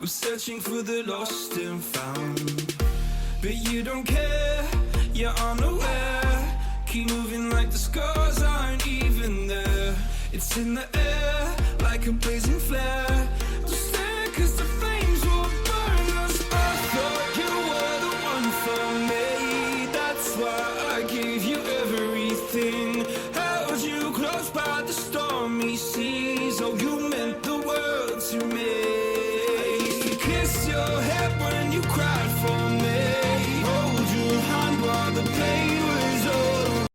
I'm searching for the lost and found, but you don't care, you're unaware. Keep moving like the scars aren't even there. It's in the air, like a blazing flare. Don't stare, cause the flames will burn us. I thought you were the one for me. That's why I gave you everything. Held you close by the stormy seas. Oh, you meant the world to me. Kiss your head when you cried for me. Hold your hand while the pain was over.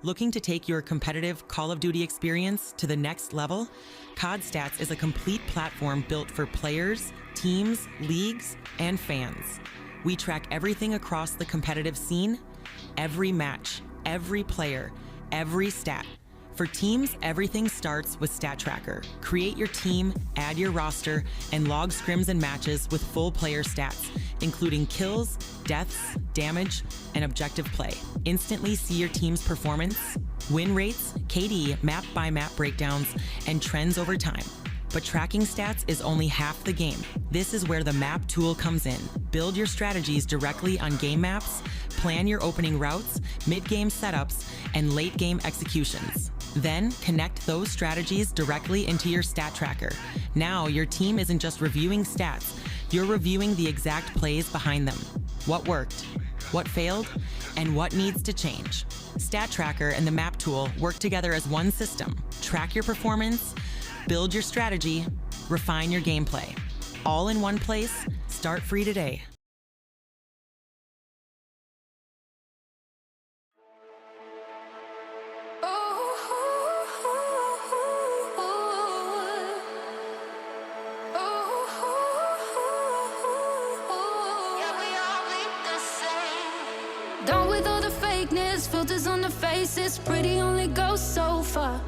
Looking to take your competitive Call of Duty experience to the next level? COD Stats is a complete platform built for players, teams, leagues, and fans. We track everything across the competitive scene, every match, every player, every stat. For teams, everything starts with Stat Tracker. Create your team, add your roster, and log scrims and matches with full player stats, including kills, deaths, damage, and objective play. Instantly see your team's performance, win rates, KD, map-by-map breakdowns, and trends over time. But tracking stats is only half the game. This is where the map tool comes in. Build your strategies directly on game maps, plan your opening routes, mid-game setups, and late-game executions. Then connect those strategies directly into your stat tracker. Now your team isn't just reviewing stats, you're reviewing the exact plays behind them. What worked, what failed, and what needs to change. Stat Tracker and the map tool work together as one system. Track your performance, build your strategy, refine your gameplay. All in one place. Start free today. Done with all the fakeness, filters on the faces, pretty only goes so far.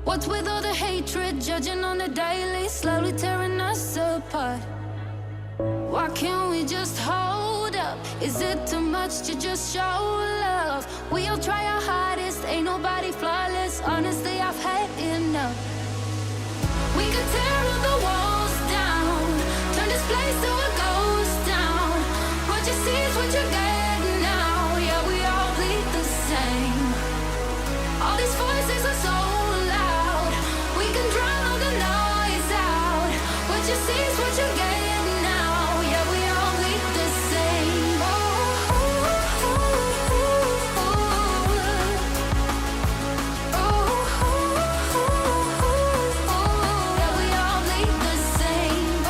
What's with all the hatred, judging on the daily, slowly tearing us apart? Why can't we just hold up? Is it too much to just show love? We all try our hardest, ain't nobody flawless. Honestly, I've had enough. We could tear all the walls down, turn this place to a ghost town. What you see is what you get. All these voices are so loud, we can drown all the noise out. What you see is what you get now. Yeah, we all bleed the same. Yeah, we all bleed the same.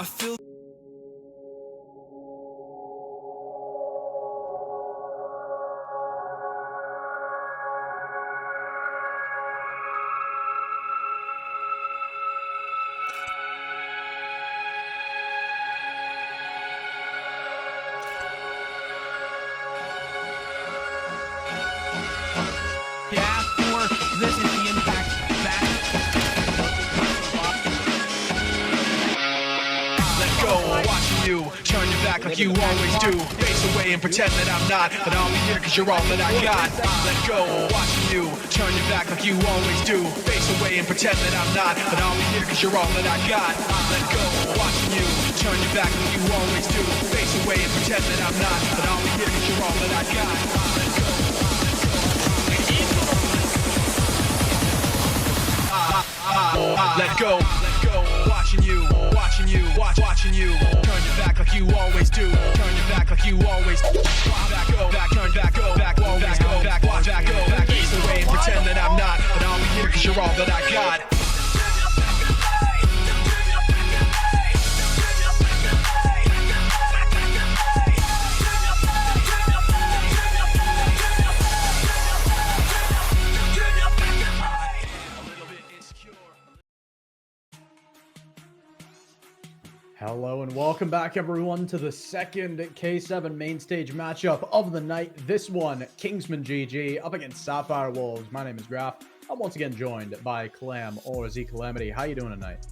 feel He asked for this is the impact back. Let go, watching you turn your back like you always do. Face away and pretend that I'm not, but I'll be here cause you're all that I got. Let go, watching you turn your back like you always do. Face away and pretend that I'm not, but I'll be here cause you're all that I got. Let go, watching you turn your back like you always do. Face away and pretend that I'm not, but I'll be here cause you're all that I got. Let go. Let go, watching you, watching you, watching you. Turn your back like you always do. Turn your back like you always do. Back, go, back, turn back, go, back, always go, back, watch, back, go, back. Face away and pretend that I'm not, but I'll be here cause you're all that I got. Hello and welcome back everyone to the second K7 main stage matchup of the night. This one, KingsmanGG up against Sapphire Wolves. My name is Graf. I'm once again joined by Clam or Z Calamity. How you doing tonight?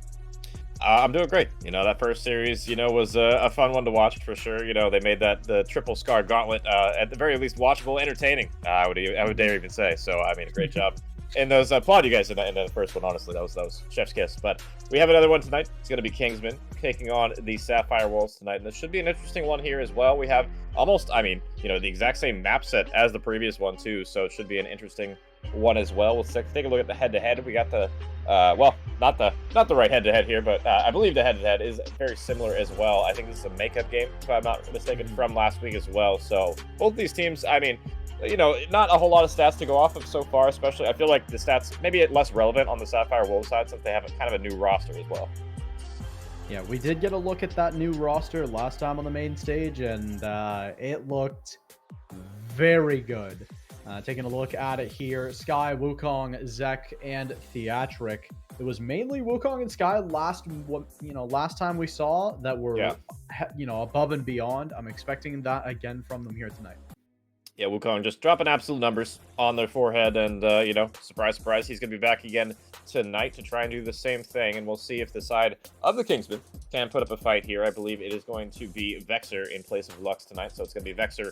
I'm doing great. You know, that first series, was a fun one to watch for sure. You know, they made the triple scar gauntlet at the very least watchable, entertaining. I would dare even say. So I mean, a great job. And those applaud you guys in the first one. Honestly, that was chef's kiss. But we have another one tonight. It's going to be Kingsman taking on the Sapphire Wolves tonight, and this should be an interesting one here as well. We have almost, the exact same map set as the previous one too, so it should be an interesting one as well. We'll take a look at the head-to-head. We got the not the right head-to-head here, but I believe the head-to-head is very similar as well. I think this is a makeup game, if I'm not mistaken, from last week as well. So both these teams, not a whole lot of stats to go off of so far, especially I feel like the stats maybe less relevant on the Sapphire Wolves side since they have kind of a new roster as well. Yeah, we did get a look at that new roster last time on the main stage, and it looked very good. Taking a look at it here, Sky, Wukong, Zek, and Theatric. It was mainly Wukong and Sky last time we saw that were, above and beyond. I'm expecting that again from them here tonight. Yeah, Wukong just dropping absolute numbers on their forehead, and, surprise, surprise, he's going to be back again tonight to try and do the same thing, and we'll see if the side of the Kingsmen can put up a fight here. I believe it is going to be Vexer in place of Lux tonight, so it's going to be Vexer,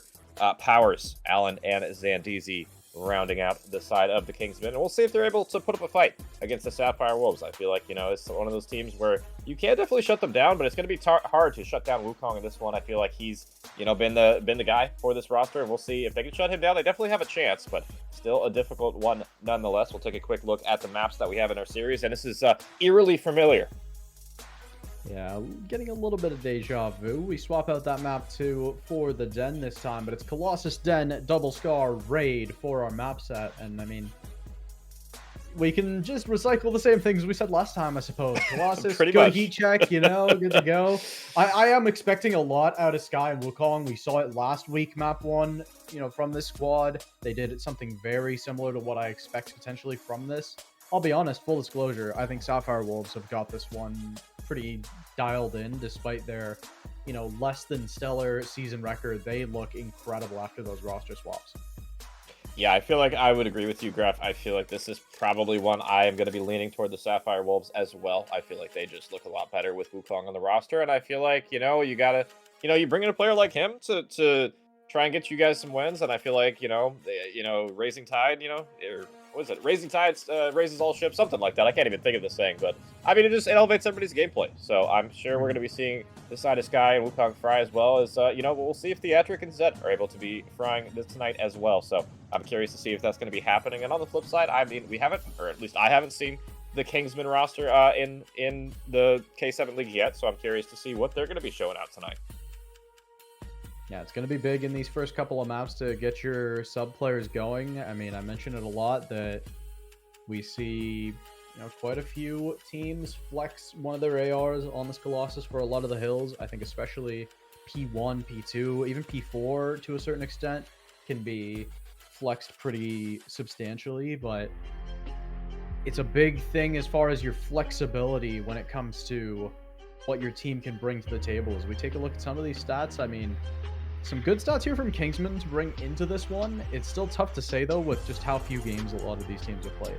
Powers, Allen, and Zandizi rounding out the side of the Kingsmen, and we'll see if they're able to put up a fight against the Sapphire Wolves. I feel like, it's one of those teams where you can definitely shut them down, but it's going to be hard to shut down Wukong in this one. I feel like he's, been the guy for this roster, and we'll see if they can shut him down. They definitely have a chance, but still a difficult one nonetheless. We'll take a quick look at the maps that we have in our series, and this is eerily familiar. Yeah, getting a little bit of deja vu. We swap out that map for the Den this time, but it's Colossus Den, Double Scar, Raid for our map set. And I mean, we can just recycle the same things we said last time, I suppose. Colossus, Pretty good much. heat check, good to go. I am expecting a lot out of Sky and Wukong. We saw it last week, map 1, from this squad. They did something very similar to what I expect potentially from this. I'll be honest, full disclosure, I think Sapphire Wolves have got this one pretty dialed in, despite their, less than stellar season record. They look incredible after those roster swaps. Yeah, I feel like I would agree with you, Graf. I feel like this is probably one I am going to be leaning toward the Sapphire Wolves as well. I feel like they just look a lot better with Wukong on the roster, and I feel like, you gotta, you bring in a player like him to try and get you guys some wins, and I feel like, raising tide, or what is it? Raising tides raises all ships, something like that. I can't even think of the saying, but I mean, it elevates everybody's gameplay. So I'm sure we're going to be seeing this side of Sky and Wukong fry as well as, we'll see if Theatric and Zed are able to be frying this tonight as well. So I'm curious to see if that's going to be happening. And on the flip side, I mean, we haven't, or at least I haven't seen the Kingsman roster in the K7 League yet. So I'm curious to see what they're going to be showing out tonight. Yeah, it's going to be big in these first couple of maps to get your sub players going. I mean, I mentioned it a lot that we see quite a few teams flex one of their ARs on this Colossus for a lot of the hills. I think especially P1, P2, even P4 to a certain extent can be flexed pretty substantially, but it's a big thing as far as your flexibility when it comes to what your team can bring to the table. As we take a look at some of these stats, I mean, some good stats here from Kingsman to bring into this one. It's still tough to say, though, with just how few games a lot of these teams have played.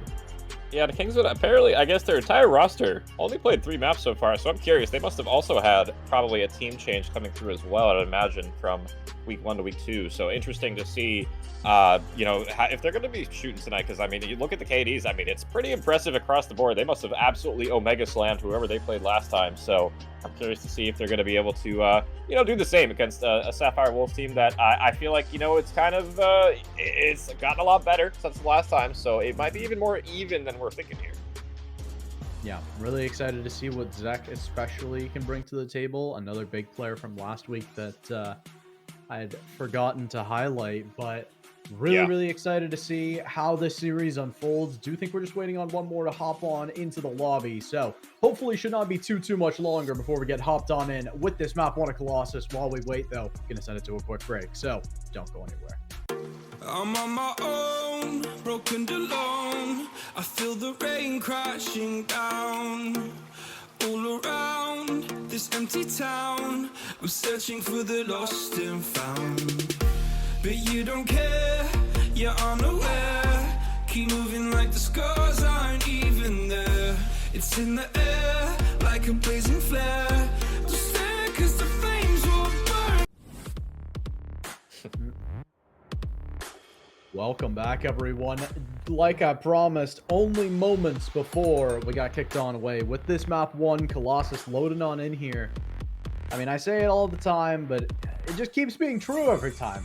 Yeah, the Kingsman, apparently, I guess their entire roster only played 3 maps so far, so I'm curious. They must have also had probably a team change coming through as well, I'd imagine, from week 1 to week 2. So interesting to see, if they're going to be shooting tonight, because, I mean, you look at the KDs, I mean, it's pretty impressive across the board. They must have absolutely Omega slammed whoever they played last time, so I'm curious to see if they're going to be able to, do the same against a Sapphire Wolf team that I feel like, it's kind of, it's gotten a lot better since the last time, so it might be even more even than we're thinking here. Yeah, really excited to see what Zek especially can bring to the table. Another big player from last week that I had forgotten to highlight, but really excited to see how this series unfolds. Do think we're just waiting on one more to hop on into the lobby, so hopefully should not be too much longer before we get hopped on in with this map 1 of Colossus. While we wait, though, gonna send it to a quick break, so don't go anywhere. I'm on my own, broken alone. I feel the rain crashing down all around this empty town. I'm searching for the lost and found, but you don't care, you're unaware. Keep moving like the scars aren't even there. It's in the air like a blazing flare. Just stare 'cause the flames will burn. Welcome back, everyone. Like I promised, only moments before we got kicked on away with this map 1 Colossus loading on in here. I mean, I say it all the time, but it just keeps being true every time.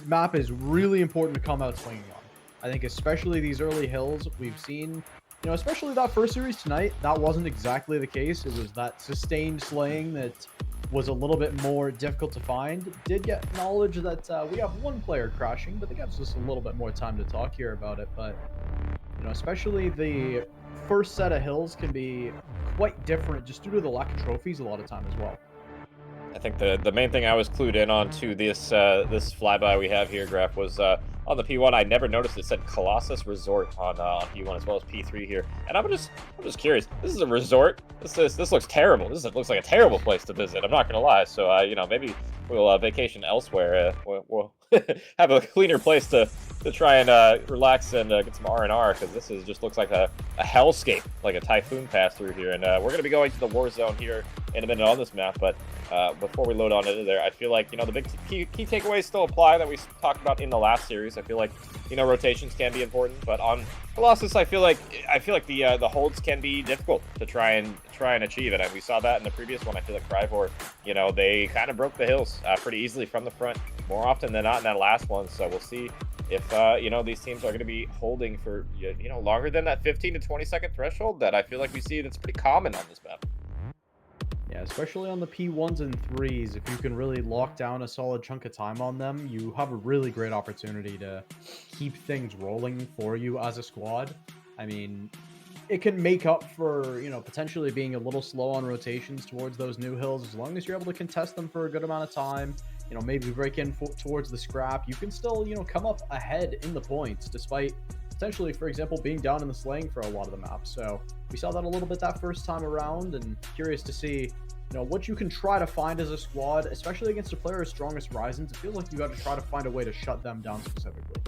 Map is really important to come out swinging on. I think especially these early hills we've seen, especially that first series tonight, that wasn't exactly the case. It was that sustained slaying that was a little bit more difficult to find. Did get knowledge that we have one player crashing, but that gives us a little bit more time to talk here about it. But, especially the first set of hills can be quite different just due to the lack of trophies a lot of time as well. I think the main thing I was clued in on to this this flyby we have here, Graph, was on the P1. I never noticed it said Colossus Resort on P1 as well as P3 here, and I'm just curious. This is a resort. This looks terrible. This looks like a terrible place to visit. I'm not gonna lie. So maybe we'll vacation elsewhere. We'll have a cleaner place to try and relax and get some R&R, because just looks like a hellscape, like a typhoon pass through here. And we're gonna be going to the war zone here in a minute on this map, but before we load on into there, I feel like, the big key takeaways still apply that we talked about in the last series. I feel like, rotations can be important, but on Colossus, I feel like the holds can be difficult to try and achieve it. And we saw that in the previous one. I feel like Crivor, they kind of broke the hills pretty easily from the front more often than not in that last one. So we'll see if these teams are going to be holding for longer than that 15 to 20 second threshold that I feel like we see that's pretty common on this map. Yeah, especially on the P1s and 3s, if you can really lock down a solid chunk of time on them, you have a really great opportunity to keep things rolling for you as a squad. I mean, it can make up for, potentially being a little slow on rotations towards those new hills. As long as you're able to contest them for a good amount of time, maybe break in towards the scrap, you can still, come up ahead in the points, despite potentially, for example, being down in the slaying for a lot of the maps. So we saw that a little bit that first time around, and curious to see, what you can try to find as a squad, especially against a player as strong as Horizons. It feels like you got to try to find a way to shut them down specifically.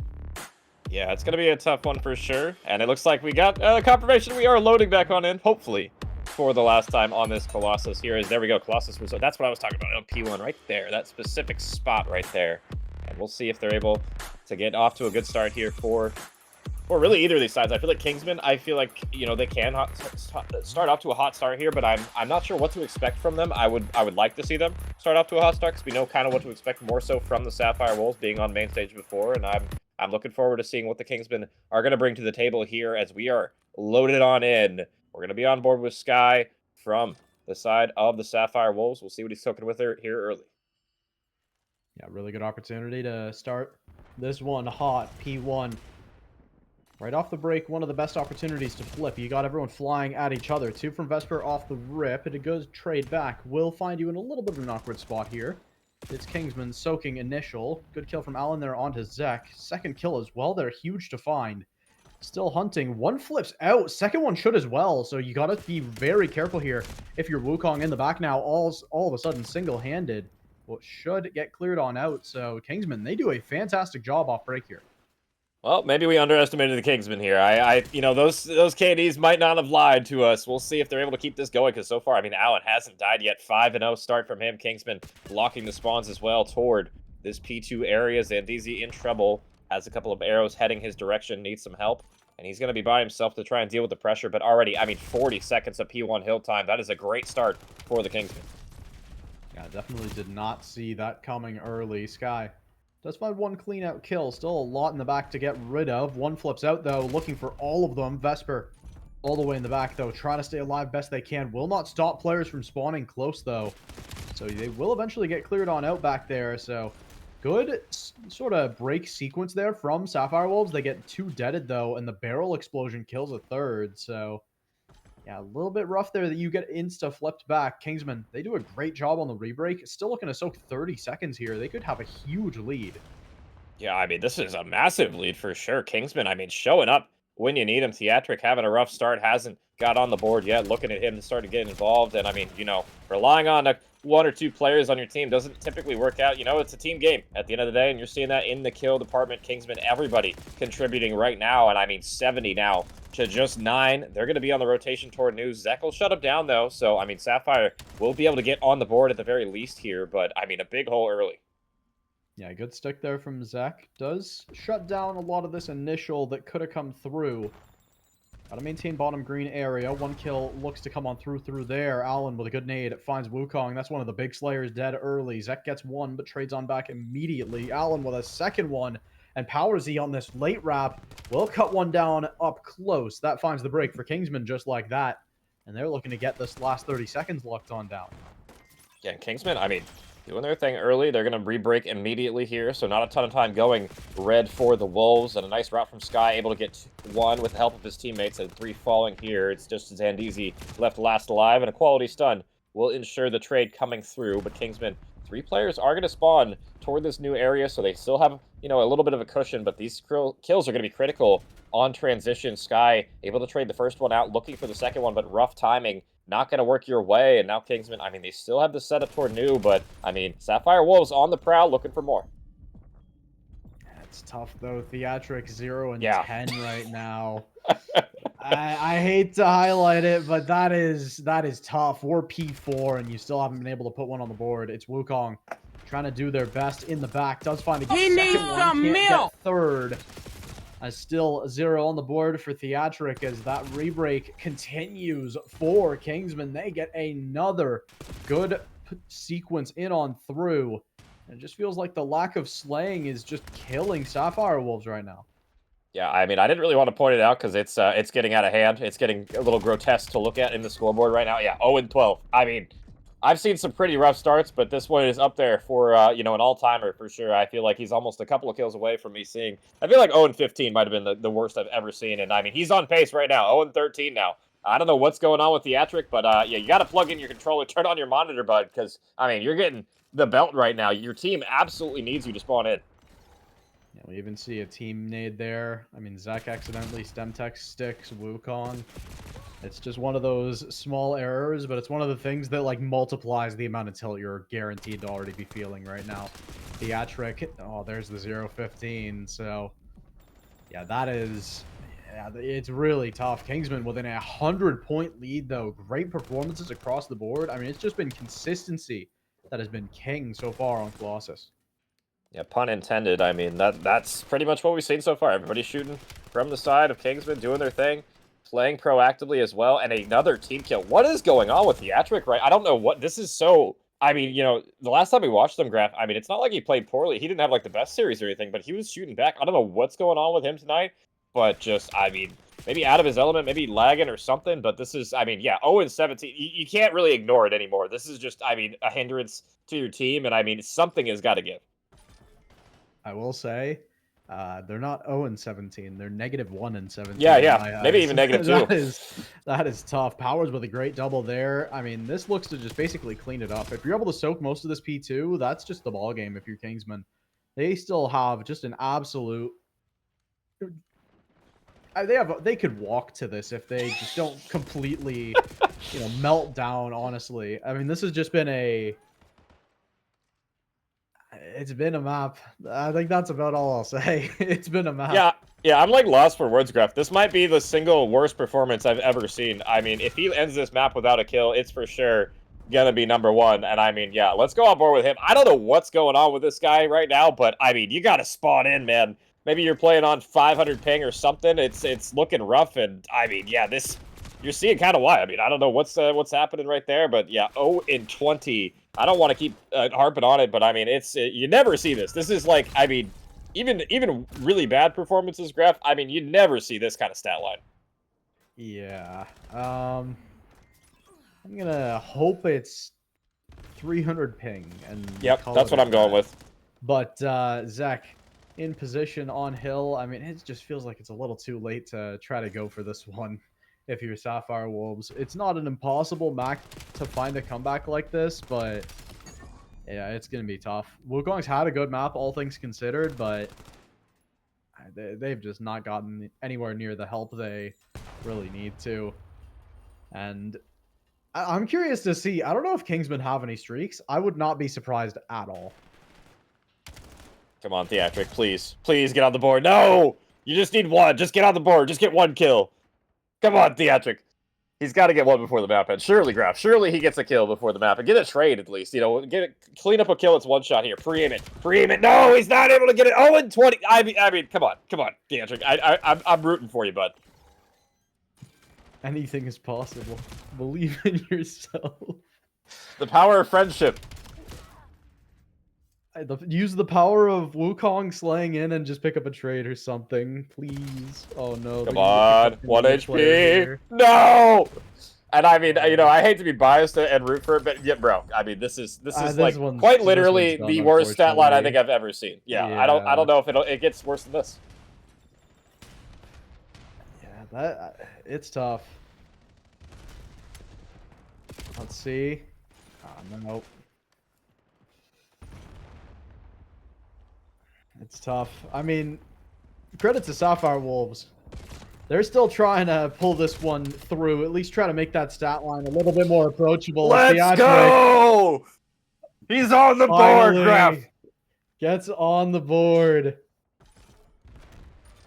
Yeah, it's going to be a tough one for sure. And it looks like we got confirmation we are loading back on in, hopefully, for the last time on this Colossus. There we go, Colossus Resort. That's what I was talking about on P1 right there, that specific spot right there. And we'll see if they're able to get off to a good start here for really either of these sides. I feel like Kingsman, I feel like, they can start off to a hot start here, but I'm not sure what to expect from them. I would like to see them start off to a hot start, because we know kind of what to expect more so from the Sapphire Wolves being on main stage before, and I'm looking forward to seeing what the Kingsmen are going to bring to the table here as we are loaded on in. We're going to be on board with Sky from the side of the Sapphire Wolves. We'll see what he's cooking with her here early. Yeah, really good opportunity to start this one hot, P1. Right off the break, one of the best opportunities to flip. You got everyone flying at each other. 2 from Vesper off the rip, and it goes trade back. Will find you in a little bit of an awkward spot here. It's Kingsman soaking initial. Good kill from Alan there onto Zek. Second kill as well. They're huge to find. Still hunting. One flips out. Second one should as well. So you got to be very careful here. If you're Wukong in the back now, all of a sudden single-handed, well, should get cleared on out. So Kingsman, they do a fantastic job off break here. Well, maybe we underestimated the Kingsman here. You know, those KDs might not have lied to us. We'll see if they're able to keep this going, because so far, I mean, Allen hasn't died yet. 5-0 start from him. Kingsman blocking the spawns as well toward this P2 area. Zandizi in trouble, has a couple of arrows heading his direction, needs some help, and he's going to be by himself to try and deal with the pressure. But already, I mean, 40 seconds of P1 hill time. That is a great start for the Kingsman. Yeah, definitely did not see that coming early. Sky does find one clean out kill. Still a lot in the back to get rid of. One flips out, though, looking for all of them. Vesper all the way in the back, though, trying to stay alive best they can. Will not stop players from spawning close, though. So they will eventually get cleared on out back there. So good sort of break sequence there from Sapphire Wolves. They get 2 deaded, though, and the barrel explosion kills a 3rd. So yeah, a little bit rough there that you get insta-flipped back. Kingsman, they do a great job on the rebreak. Still looking to soak 30 seconds here. They could have a huge lead. Yeah, I mean, this is a massive lead for sure. Kingsman, I mean, showing up when you need him. Theatric having a rough start, hasn't got on the board yet. Looking at him to start to get involved. And, I mean, you know, relying on 1 or 2 players on your team doesn't typically work out. You know, it's a team game at the end of the day, and you're seeing that in the kill department. Kingsman, everybody contributing right now. And, I mean, 70 now to just 9. They're going to be on the rotation toward news. Zek will shut him down, though. So, I mean, Sapphire will be able to get on the board at the very least here. But, I mean, a big hole early. Yeah, good stick there from Zek. Does shut down a lot of this initial that could have come through. Gotta maintain bottom green area. 1 kill looks to come on through there. Allen with a good nade finds Wukong. That's one of the big slayers dead early. Zek gets 1, but trades on back immediately. Allen with a second one. And Power Z on this late wrap will cut one down up close. That finds the break for Kingsman just like that. And they're looking to get this last 30 seconds locked on down. Yeah, Kingsman, I mean, doing their thing early. They're going to re-break immediately here, so not a ton of time going red for the Wolves. And a nice route from Sky, able to get 1 with the help of his teammates, and 3 falling here. It's just Zandizi left last alive, and a quality stun will ensure the trade coming through. But Kingsman, 3 players are going to spawn toward this new area, so they still have, you know, a little bit of a cushion, but these kills are going to be critical on transition. Sky able to trade the first one out, looking for the second one, but rough timing. Not going to work your way, and now Kingsman, I mean, they still have the setup toward new, but, I mean, Sapphire Wolves on the prowl, looking for more. It's tough, though. Theatric 0 and Yeah. 10 right now. I hate to highlight it, but that is tough. We're P4, and you still haven't been able to put one on the board. It's Wukong trying to do their best in the back. Does find a second one. Can't get 3rd. Still 0 on the board for Theatric as that rebreak continues for Kingsman. They get another good sequence in on through. And it just feels like the lack of slaying is just killing Sapphire Wolves right now. Yeah, I mean, I didn't really want to point it out because it's getting out of hand. It's getting a little grotesque to look at in the scoreboard right now. Yeah, 0-12. I mean, I've seen some pretty rough starts, but this one is up there for, you know, an all-timer for sure. I feel like he's almost a couple of kills away from me seeing. I feel like 0-15 might have been the worst I've ever seen. And, I mean, he's on pace right now, 0-13 now. I don't know what's going on with Theatric, but, yeah, you got to plug in your controller, turn on your monitor, bud, because, I mean, you're getting the belt right now. Your team absolutely needs you to spawn in. Yeah, we even see a team nade there. I mean, Zek accidentally stem tech sticks Wukong. It's just one of those small errors, but it's one of the things that, like, multiplies the amount of tilt you're guaranteed to already be feeling right now. Theatric, oh, there's the 0-15, so, yeah, that is, yeah, it's really tough. Kingsman within a 100-point lead, though. Great performances across the board. I mean, it's just been consistency that has been king so far on Colossus. Yeah, pun intended. I mean, that's pretty much what we've seen so far. Everybody's shooting from the side of Kingsman, doing their thing. Playing proactively as well, and another team kill. What is going on with Theatric, right? I don't know what, this is so, I mean, you know, the last time we watched him, Graph, I mean, it's not like he played poorly. He didn't have, like, the best series or anything, but he was shooting back. I don't know what's going on with him tonight, but just, I mean, maybe out of his element, maybe lagging or something, but this is, I mean, yeah, 0-17, you can't really ignore it anymore. This is just, I mean, a hindrance to your team, and I mean, something has got to give. I will say, They're not 0-17. They're -1-17. Yeah, in yeah. my Maybe eyes. even -2. That is tough. Powers with a great double there. I mean, this looks to just basically clean it up. If you're able to soak most of this P2, that's just the ball game if you're Kingsman. They still have just an absolute. They could walk to this if they just don't completely, melt down. Honestly, I mean, this has just been it's been a map. I think that's about all I'll say. It's been a map. Yeah, I'm like lost for words, Graf. This might be the single worst performance I've ever seen. I mean, if he ends this map without a kill, it's for sure gonna be #1. And I mean, yeah, let's go on board with him. I don't know what's going on with this guy right now, but I mean, you gotta spawn in, man. Maybe you're playing on 500 ping or something. It's looking rough, and I mean, yeah, you're seeing kind of why. I mean, I don't know what's happening right there, but yeah, 0-20. I don't want to keep harping on it, but I mean, you never see this. This is like, I mean, even really bad performances, Graf. I mean, you never see this kind of stat line. Yeah. I'm gonna hope it's 300 ping, and yep, that's what I'm going with. But Zach, in position on hill, I mean, it just feels like it's a little too late to try to go for this one. If you're Sapphire Wolves, it's not an impossible map to find a comeback like this, but yeah, it's gonna be tough. Wukong's had a good map, all things considered, but they've just not gotten anywhere near the help they really need to. And I'm curious to see. I don't know if Kingsman have any streaks. I would not be surprised at all. Come on, Theatric, please. Please get on the board. No! You just need one. Just get on the board. Just get one kill. Come on, Theatric. He's got to get one before the map ends. Surely, Graf. Surely he gets a kill before the map. And get a trade, at least. Clean up a kill. It's one shot here. Pre-aim it. Pre-aim it. No, he's not able to get it. 0-20. I mean, come on. Come on, Theatric. I'm rooting for you, bud. Anything is possible. Believe in yourself. The power of friendship. Use the power of Wukong slaying in and just pick up a trade or something, please. Oh no! Come on, 1 HP. No. And I mean, I hate to be biased and root for it, but yeah, bro. I mean, this is like quite literally the worst stat line I think I've ever seen. Yeah. I don't know if it gets worse than this. Yeah, it's tough. Let's see. Nope. It's tough. I mean, credit to Sapphire Wolves. They're still trying to pull this one through. At least try to make that stat line a little bit more approachable. Let's go! He's on the board, Graf. Gets on the board.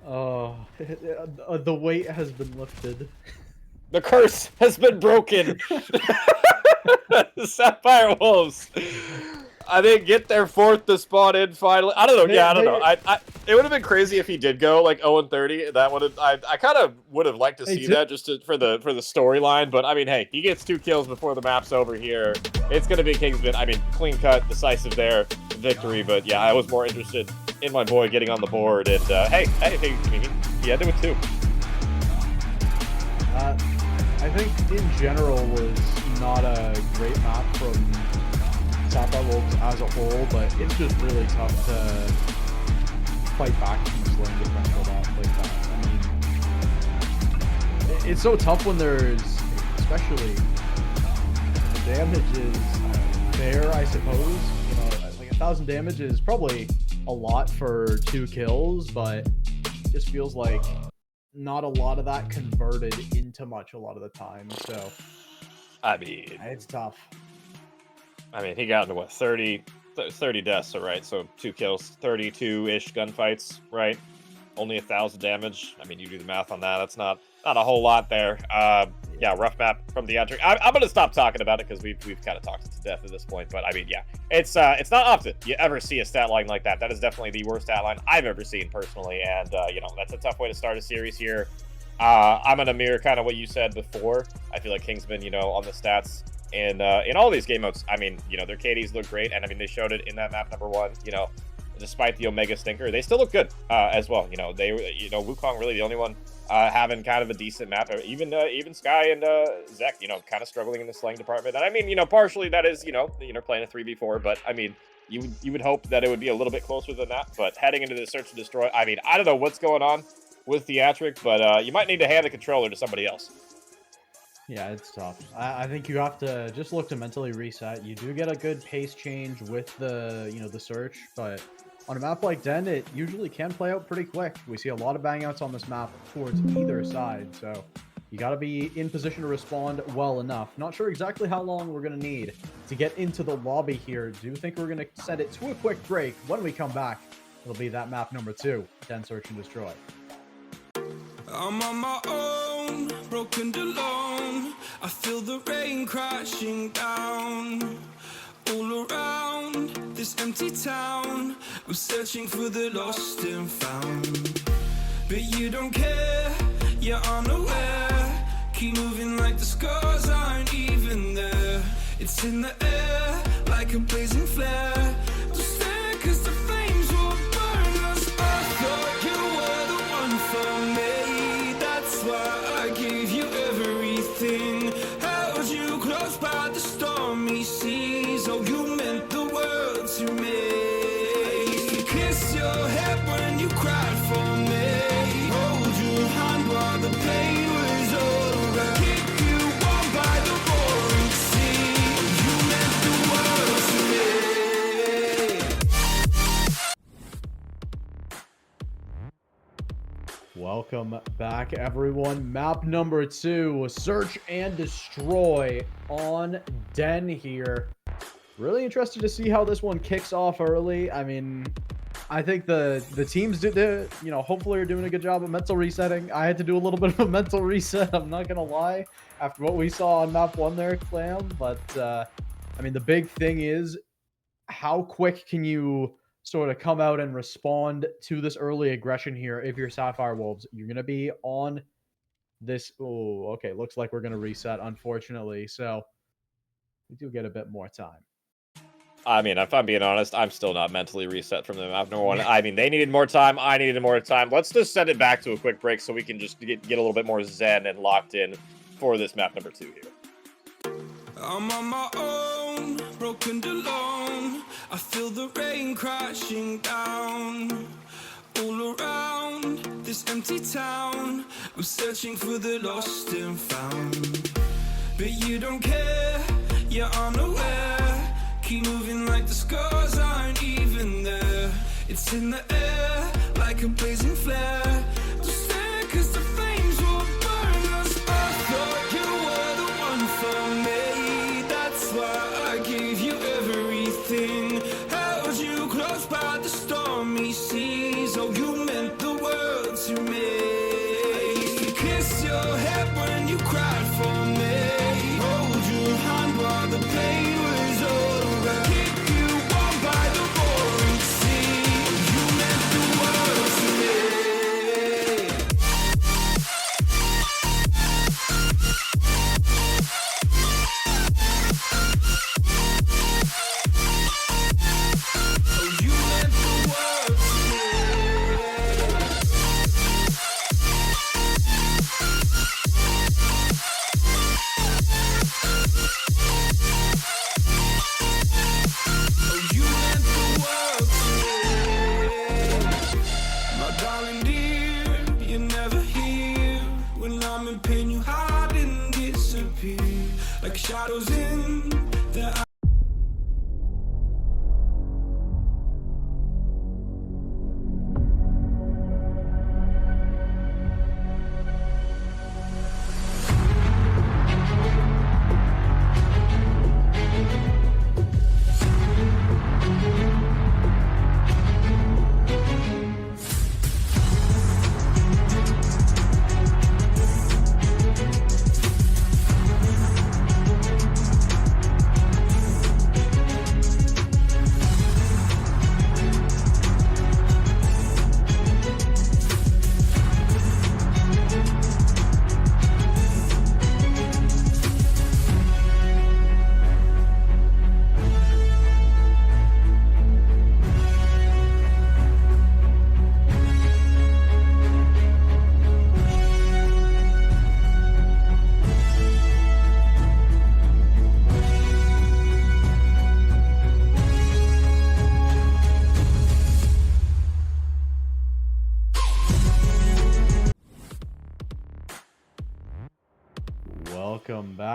Oh, the weight has been lifted. The curse has been broken. Sapphire Wolves. I think get their 4th to spawn in finally. I don't know. Yeah, I don't know. It would have been crazy if he did go like 0-30. That would have. I kind of would have liked to see that just for the storyline. But I mean, hey, he gets 2 kills before the map's over here. It's gonna be Kingsman. I mean, clean cut, decisive there, victory. But yeah, I was more interested in my boy getting on the board. And hey, he ended with 2. I think in general was not a great map from Sapphire Wolves as a whole, but it's just really tough to fight back from a slaying differential like that. I mean, it's so tough when there's, especially the damage is there, I suppose. Like 1,000 damage is probably a lot for 2 kills, but it just feels like not a lot of that converted into much a lot of the time. So, I mean, it's tough. I mean, he got into what, 30 deaths, right? So 2 kills, 32-ish gunfights, right? Only 1,000 damage. I mean, you do the math on that. That's not a whole lot there. Yeah, rough map from the entry. I'm gonna stop talking about it because we've kind of talked to death at this point. But I mean, yeah, it's not often you ever see a stat line like that. That is definitely the worst stat line I've ever seen personally, and that's a tough way to start a series here. I'm gonna mirror kind of what you said before. I feel like Kingsman, on the stats. And in all these game modes, I mean, their KDs look great, and I mean, they showed it in that map #1. despite the Omega Stinker, they still look good as well. You know, Wukong really the only one having kind of a decent map. Even Sky and Zek, you know, kind of struggling in the slaying department. And I mean, you know, partially that is, you know, playing a 3v4, but I mean, you would hope that it would be a little bit closer than that. But heading into the search and destroy, I mean, I don't know what's going on with Theatric, but you might need to hand the controller to somebody else. Yeah, it's tough. I think you have to just look to mentally reset. You do get a good pace change with the, you know, the search, but on a map like Den, it usually can play out pretty quick. We see a lot of bang outs on this map towards either side, so you got to be in position to respond well enough. Not sure exactly how long we're going to need to get into the lobby here. Do think we're going to send it to a quick break. When we come back, it'll be that map number 2, Den Search and Destroy. I'm on my own, broken alone. I feel the rain crashing down all around this empty town. I'm searching for the lost and found, but you don't care, you're unaware. Keep moving like the scars aren't even there. It's in the air like a blazing flare. Just stare 'cause the flames will burn us. I thought you were the one for me. That's why I gave you everything. Held you close by the stormy seas. Oh, you meant the world to me. I used to kiss your head when you cried for me. Hold your hand while the pain was over. Keep you warm by the roaring sea. You meant the world to me. Welcome back, everyone. Map number 2, Search and Destroy on Den here. Really interested to see how this one kicks off early. I mean, I think the teams did, you know, hopefully are doing a good job of mental resetting. I had to do a little bit of a mental reset, I'm not gonna lie, after what we saw on map 1 there, Clam. But I mean, the big thing is, how quick can you sort of come out and respond to this early aggression here if you're Sapphire Wolves? You're going to be on this. Oh, okay. Looks like we're going to reset, unfortunately. So we do get a bit more time. I mean, if I'm being honest, I'm still not mentally reset from the map number 1. I mean, they needed more time. I needed more time. Let's just send it back to a quick break so we can just get a little bit more zen and locked in for this map number 2 here. I'm on my own, broken alone. I feel the rain crashing down all around this empty town. I'm searching for the lost and found, but you don't care, you're unaware. Keep moving like the scars aren't even there. It's in the air like a blazing flare. Just stare 'cause the flames will burn us. I thought you were the one for me. That's why I gave you everything. Held you close by the stormy seas. Oh, you meant the world to me. I used to kiss your head when you cried for me. Hold your hand while the pain was over. Keep you warm by the roaring sea. You meant the world to me.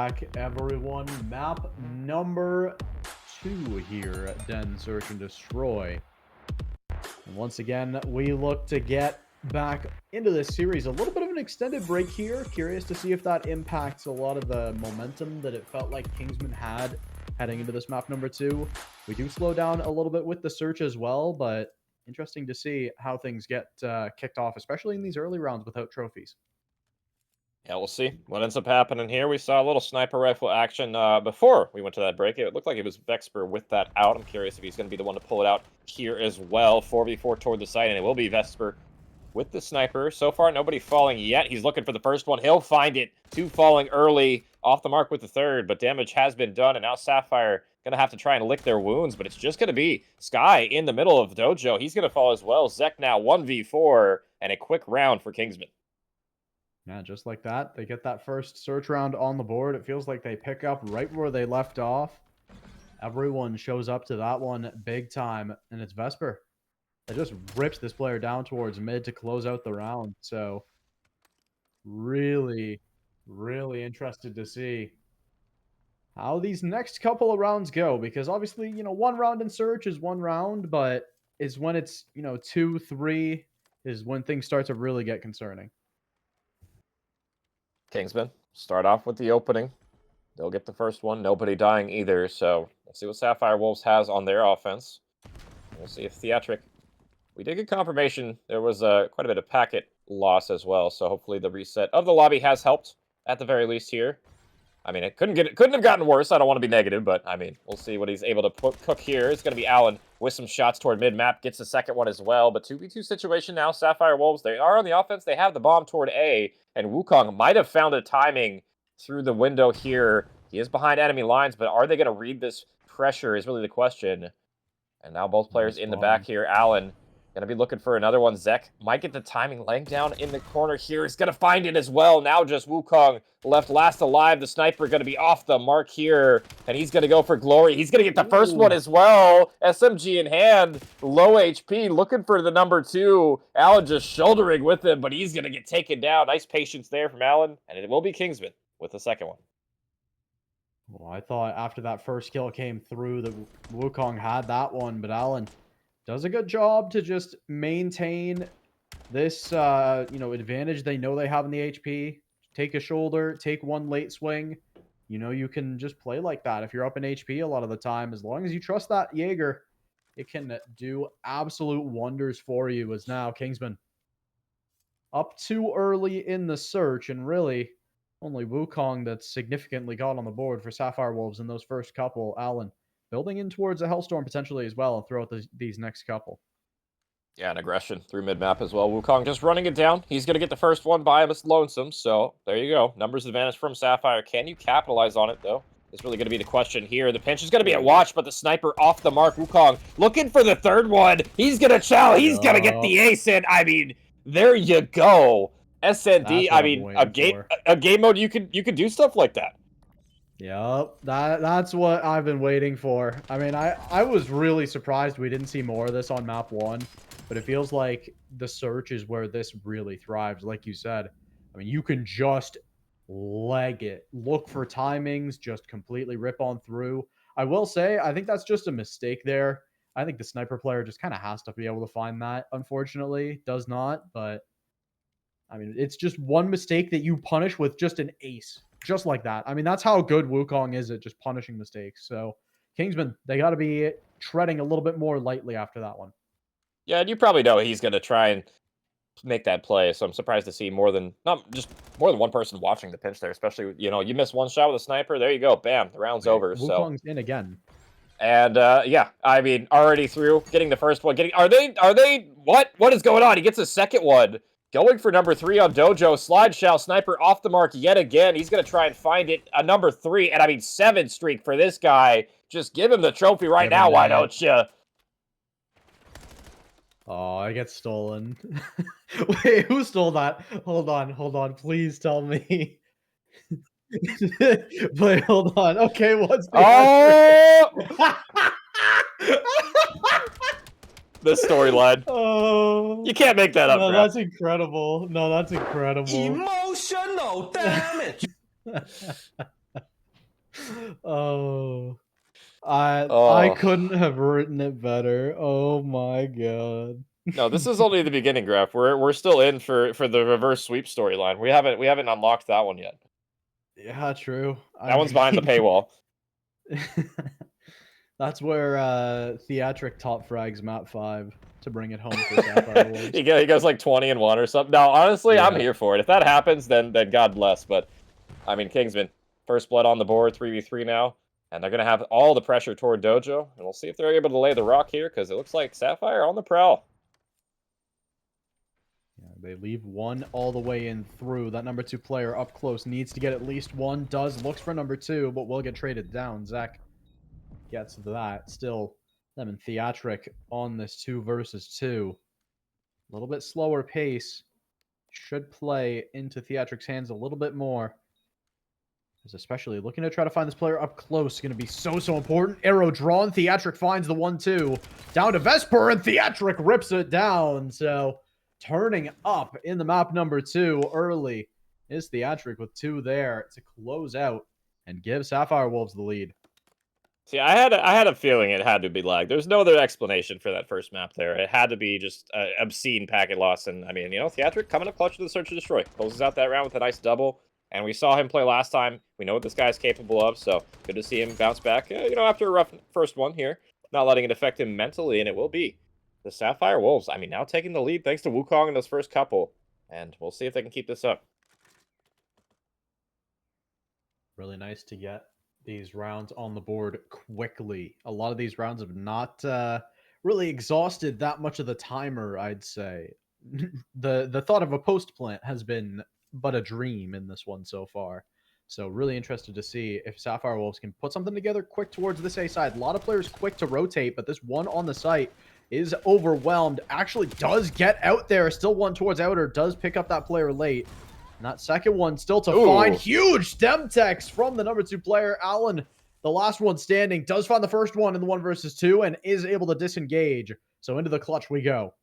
back, everyone. Map number 2 here at Den Search and Destroy. And once again, we look to get back into this series. A little bit of an extended break here. Curious to see if that impacts a lot of the momentum that it felt like Kingsman had heading into this map number 2. We do slow down a little bit with the search as well, but interesting to see how things get kicked off, especially in these early rounds without trophies. Yeah, we'll see what ends up happening here. We saw a little sniper rifle action before we went to that break. It looked like it was Vesper with that out. I'm curious if he's going to be the one to pull it out here as well. 4v4 toward the site, and it will be Vesper with the sniper. So far, nobody falling yet. He's looking for the first one. He'll find it. 2 falling early, off the mark with the third, but damage has been done, and now Sapphire going to have to try and lick their wounds, but it's just going to be Sky in the middle of Dojo. He's going to fall as well. Zek now 1v4, and a quick round for Kingsman. Yeah, just like that, they get that first search round on the board. It feels like they pick up right where they left off. Everyone shows up to that one big time, and it's Vesper. It just rips this player down towards mid to close out the round. So really, really interested to see how these next couple of rounds go, because obviously, one round in search is one round, but is when it's, 2, 3 is when things start to really get concerning. Kingsman start off with the opening. They'll get the first one. Nobody dying either. So let's see what Sapphire Wolves has on their offense. We'll see if Theatric. We did get confirmation there was quite a bit of packet loss as well. So hopefully the reset of the lobby has helped at the very least here. I mean, it couldn't have gotten worse. I don't want to be negative, but I mean, we'll see what he's able to cook here. It's going to be Allen with some shots toward mid-map. Gets the second one as well. But 2v2 situation now. Sapphire Wolves, they are on the offense. They have the bomb toward A. And Wukong might have found a timing through the window here. He is behind enemy lines, but are they going to read this pressure is really the question. And now both players in the back here. Allen going to be looking for another one. Zek might get the timing laying down in the corner here. He's going to find it as well. Now just Wukong left last alive. The sniper going to be off the mark here, and he's going to go for glory. He's going to get the first one as well. SMG in hand, low HP, looking for the number 2. Allen just shouldering with him, but he's going to get taken down. Nice patience there from Allen, and it will be Kingsman with the second one. Well, I thought after that first kill came through that Wukong had that one, but Allen does a good job to just maintain this, advantage they know they have in the HP. Take a shoulder, take one late swing. You can just play like that if you're up in HP a lot of the time. As long as you trust that Jaeger, it can do absolute wonders for you. As now Kingsman up too early in the search, and really only Wukong that's significantly got on the board for Sapphire Wolves in those first couple. Allen building in towards a Hellstorm potentially as well throughout these next couple. Yeah, and aggression through mid-map as well. Wukong just running it down. He's going to get the first one by him. It's lonesome, so there you go. Numbers advantage from Sapphire. Can you capitalize on it, though? It's really going to be the question here. The pinch is going to be at watch, but the sniper off the mark. Wukong looking for the third one. He's going to chow. He's going to get the ace in. I mean, there you go. SND, I mean, a game mode, you could do stuff like that. Yep, that's what I've been waiting for. I mean, I was really surprised we didn't see more of this on map 1, but it feels like the search is where this really thrives. Like you said, I mean, you can just leg it, look for timings, just completely rip on through. I will say, I think that's just a mistake there. I think the sniper player just kind of has to be able to find that. Unfortunately, does not, but I mean, it's just one mistake that you punish with just an ace. Just like that. I mean, that's how good Wukong is at just punishing mistakes. So, Kingsman, they got to be treading a little bit more lightly after that one. Yeah, and you probably know he's going to try and make that play. So I'm surprised to see more than one person watching the pinch there. Especially, you miss one shot with a sniper. There you go. Bam. The round's over. Wukong's in again. And yeah, I mean, already through getting the first one. Are they? What is going on? He gets a second one. Going for number 3 on Dojo. Slide shell sniper off the mark yet again. He's going to try and find it. A number 3. And I mean, 7 streak for this guy. Just give him the trophy right now. Why don't you? Oh, I get stolen. Wait, who stole that? Hold on. Please tell me. Wait, hold on. Okay, what's the the storyline. Oh, you can't make that up. No, that's incredible. No, that's incredible. Emotional damage. Oh, I Oh. couldn't have written it better. Oh my god. No, this is only the beginning, Graf. We're still in for the reverse sweep storyline. We haven't unlocked that one yet. Yeah, true. That I one's behind the mean, paywall. that's where Theatric top frags map 5 to bring it home for Sapphire Wolves. He goes like 20-1 or something. No, honestly, I'm Yeah. here for it. If that happens, then God bless. But I mean, Kingsman, first blood on the board, 3v3 now, and they're gonna have all the pressure toward Dojo, and we'll see if they're able to lay the rock here because it looks like Sapphire on the prowl. Yeah, they leave one all the way in through. That number 2 player up close needs to get at least one. Does, looks for number 2, but will get traded down. Zach gets that. Still, them and Theatric on this 2 versus 2. A little bit slower pace. Should play into Theatric's hands a little bit more. Especially looking to try to find this player up close. Going to be so important. Arrow drawn. Theatric finds the 1-2. Down to Vesper, and Theatric rips it down. So turning up in the map number 2 early is Theatric with 2 there to close out and give Sapphire Wolves the lead. See, I had a feeling it had to be lag. There's no other explanation for that first map there. It had to be just obscene packet loss. And I mean, you know, Theatric coming up clutch to the Search and Destroy. Closes out that round with a nice double. And we saw him play last time. We know what this guy's capable of. So good to see him bounce back, you know, after a rough first one here. Not letting it affect him mentally. And it will be the Sapphire Wolves. I mean, now taking the lead thanks to Wukong in those first couple. And we'll see if they can keep this up. Really nice to get these rounds on the board quickly. A lot of these rounds have not really exhausted that much of the timer, I'd say. The thought of a post plant has been but a dream in this one so far. So really interested to see if Sapphire Wolves can put something together quick towards this A side. A lot of players quick to rotate, but this one on the site is overwhelmed. Actually does get out there. Still one towards outer. Does pick up that player late. And that second one still to find. Huge stem text from the number 2 player. Allen, the last one standing, does find the first one in the 1 versus 2 and is able to disengage. So into the clutch we go.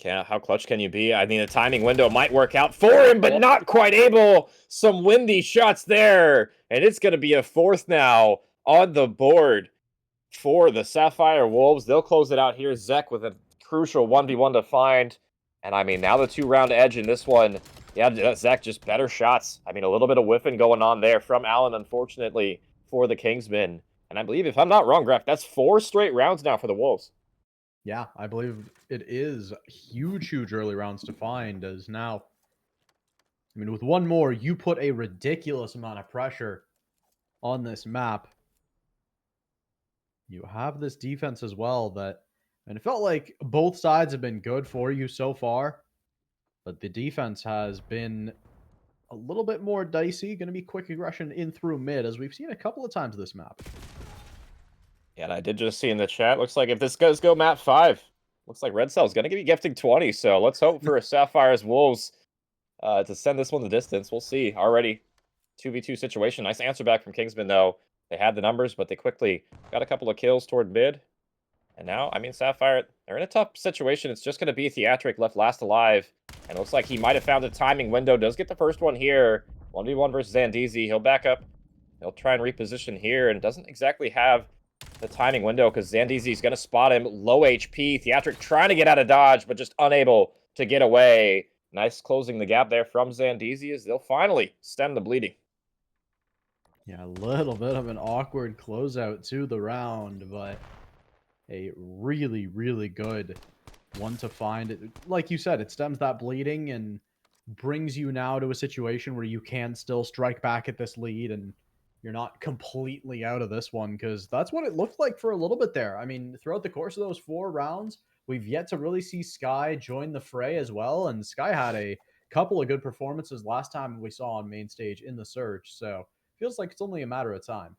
Yeah, how clutch can you be? I mean, the timing window might work out for him, but not quite able. Some windy shots there. And it's going to be a 4th now on the board for the Sapphire Wolves. They'll close it out here. Zek with a crucial 1v1 to find. And I mean, now the 2-round edge in this one. Yeah, Zach, just better shots. I mean, a little bit of whiffing going on there from Allen, unfortunately, for the Kingsmen. And I believe, if I'm not wrong, Graf, that's 4 straight rounds now for the Wolves. Yeah, I believe it is huge early rounds to find, as now, I mean, with one more, you put a ridiculous amount of pressure on this map. You have this defense as well that, and it felt like both sides have been good for you so far, but the defense has been a little bit more dicey. Going to be quick aggression in through mid, as we've seen a couple of times this map. Yeah, and I did just see in the chat, looks like if this goes go map 5, looks like Red Cell's going to be gifting 20, so let's hope for a Sapphire's Wolves to send this one the distance. We'll see. Already 2v2 situation. Nice answer back from Kingsman, though. They had the numbers, but they quickly got a couple of kills toward mid. And now, I mean, Sapphire, they're in a tough situation. It's just going to be Theatric left last alive. And it looks like he might have found a timing window. Does get the first one here. 1v1 versus Zandeezy. He'll back up. He'll try and reposition here. And doesn't exactly have the timing window because Zandeezy's going to spot him. Low HP. Theatric trying to get out of dodge, but just unable to get away. Nice closing the gap there from Zandeezy as they'll finally stem the bleeding. Yeah, a little bit of an awkward closeout to the round, but a really good one to find. Like you said, it stems that bleeding and brings you now to a situation where you can still strike back at this lead and you're not completely out of this one, because that's what it looked like for a little bit there. I mean, throughout the course of those 4 rounds, we've yet to really see Sky join the fray as well, and Sky had a couple of good performances last time we saw on main stage in the Search, so feels like it's only a matter of time.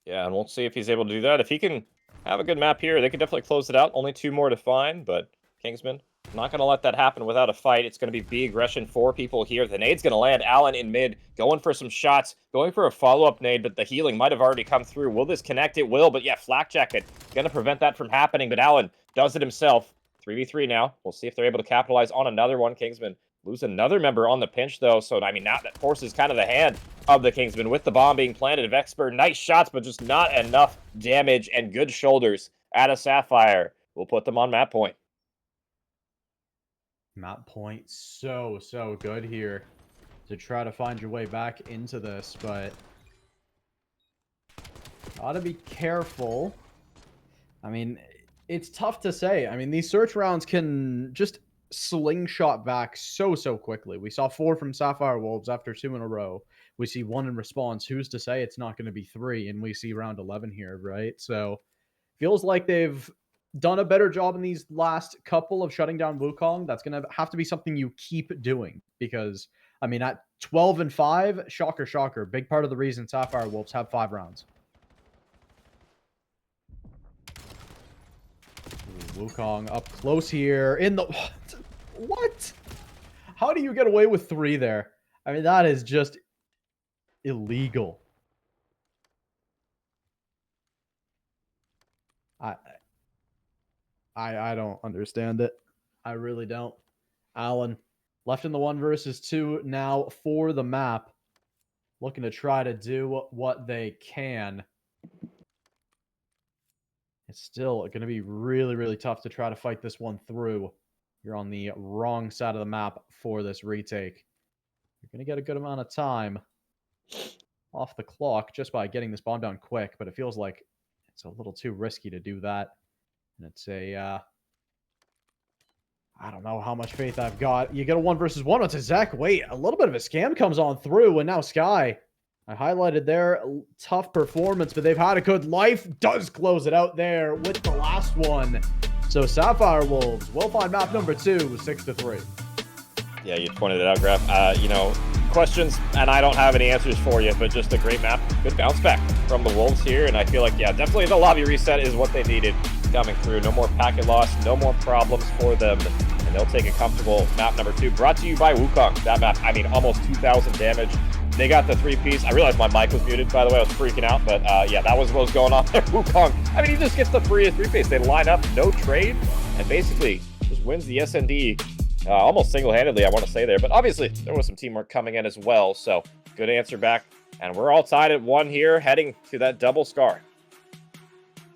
Yeah, and we'll see if he's able to do that. If he can have a good map here, they could definitely close it out. Only 2 more to find, but Kingsman not going to let that happen without a fight. It's going to be B aggression, 4 people here. The nade's going to land. Allen in mid, going for some shots, going for a follow-up nade, but the healing might have already come through. Will this connect? It will, but yeah, Flak Jacket going to prevent that from happening, but Allen does it himself. 3v3 now. We'll see if they're able to capitalize on another one. Kingsman Lose another member on the pinch, though. So, I mean, now that forces kind of the hand of the Kingsman with the bomb being planted. Vexper, nice shots, but just not enough damage and good shoulders out of Sapphire. We'll put them on map point. Map point, so good here to try to find your way back into this, but gotta be careful. I mean, it's tough to say. I mean, these search rounds can just slingshot back so quickly. We saw 4 from Sapphire Wolves after 2 in a row. We see 1 in response. Who's to say it's not going to be 3? And we see round 11 here, right? So feels like they've done a better job in these last couple of shutting down Wukong. That's going to have to be something you keep doing because, I mean, at 12-5, shocker, big part of the reason Sapphire Wolves have 5 rounds. Ooh, Wukong up close here in the... What? How do you get away with 3 there? I mean, that is just illegal. I don't understand it. I really don't. Allen left in the 1 versus 2 now for the map. Looking to try to do what they can. It's still going to be really tough to try to fight this one through. You're on the wrong side of the map for this retake. You're going to get a good amount of time off the clock just by getting this bomb down quick, but it feels like it's a little too risky to do that. And it's a, I don't know how much faith I've got. You get a 1 versus 1 onto Zek. Wait, a little bit of a scam comes on through, and now Sky. I highlighted their tough performance, but they've had a good life. Does close it out there with the last one. So Sapphire Wolves will find map number 2, 6-3. Yeah, you pointed it out, Graf. You know, questions, and I don't have any answers for you, but just a great map. Good bounce back from the Wolves here, and I feel like, yeah, definitely the lobby reset is what they needed coming through. No more packet loss, no more problems for them, and they'll take a comfortable map number 2. Brought to you by Wukong. That map, I mean, almost 2,000 damage. They got the 3-piece. I realized my mic was muted, by the way. I was freaking out, but yeah, that was what was going on there. Wukong, I mean, he just gets the free 3-piece. They line up, no trade, and basically just wins the SND almost single-handedly, I want to say there. But obviously, there was some teamwork coming in as well, so good answer back. And we're all tied at 1 here, heading to that double scar.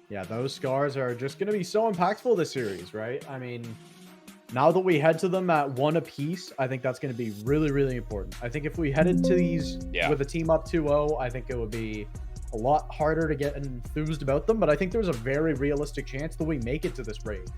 Yeah, those scars are just going to be so impactful this series, right? I mean, now that we head to them at 1 apiece, I think that's going to be really important. I think if we headed to these with a team up 2-0, I think it would be a lot harder to get enthused about them, but I think there's a very realistic chance that we make it to this raid.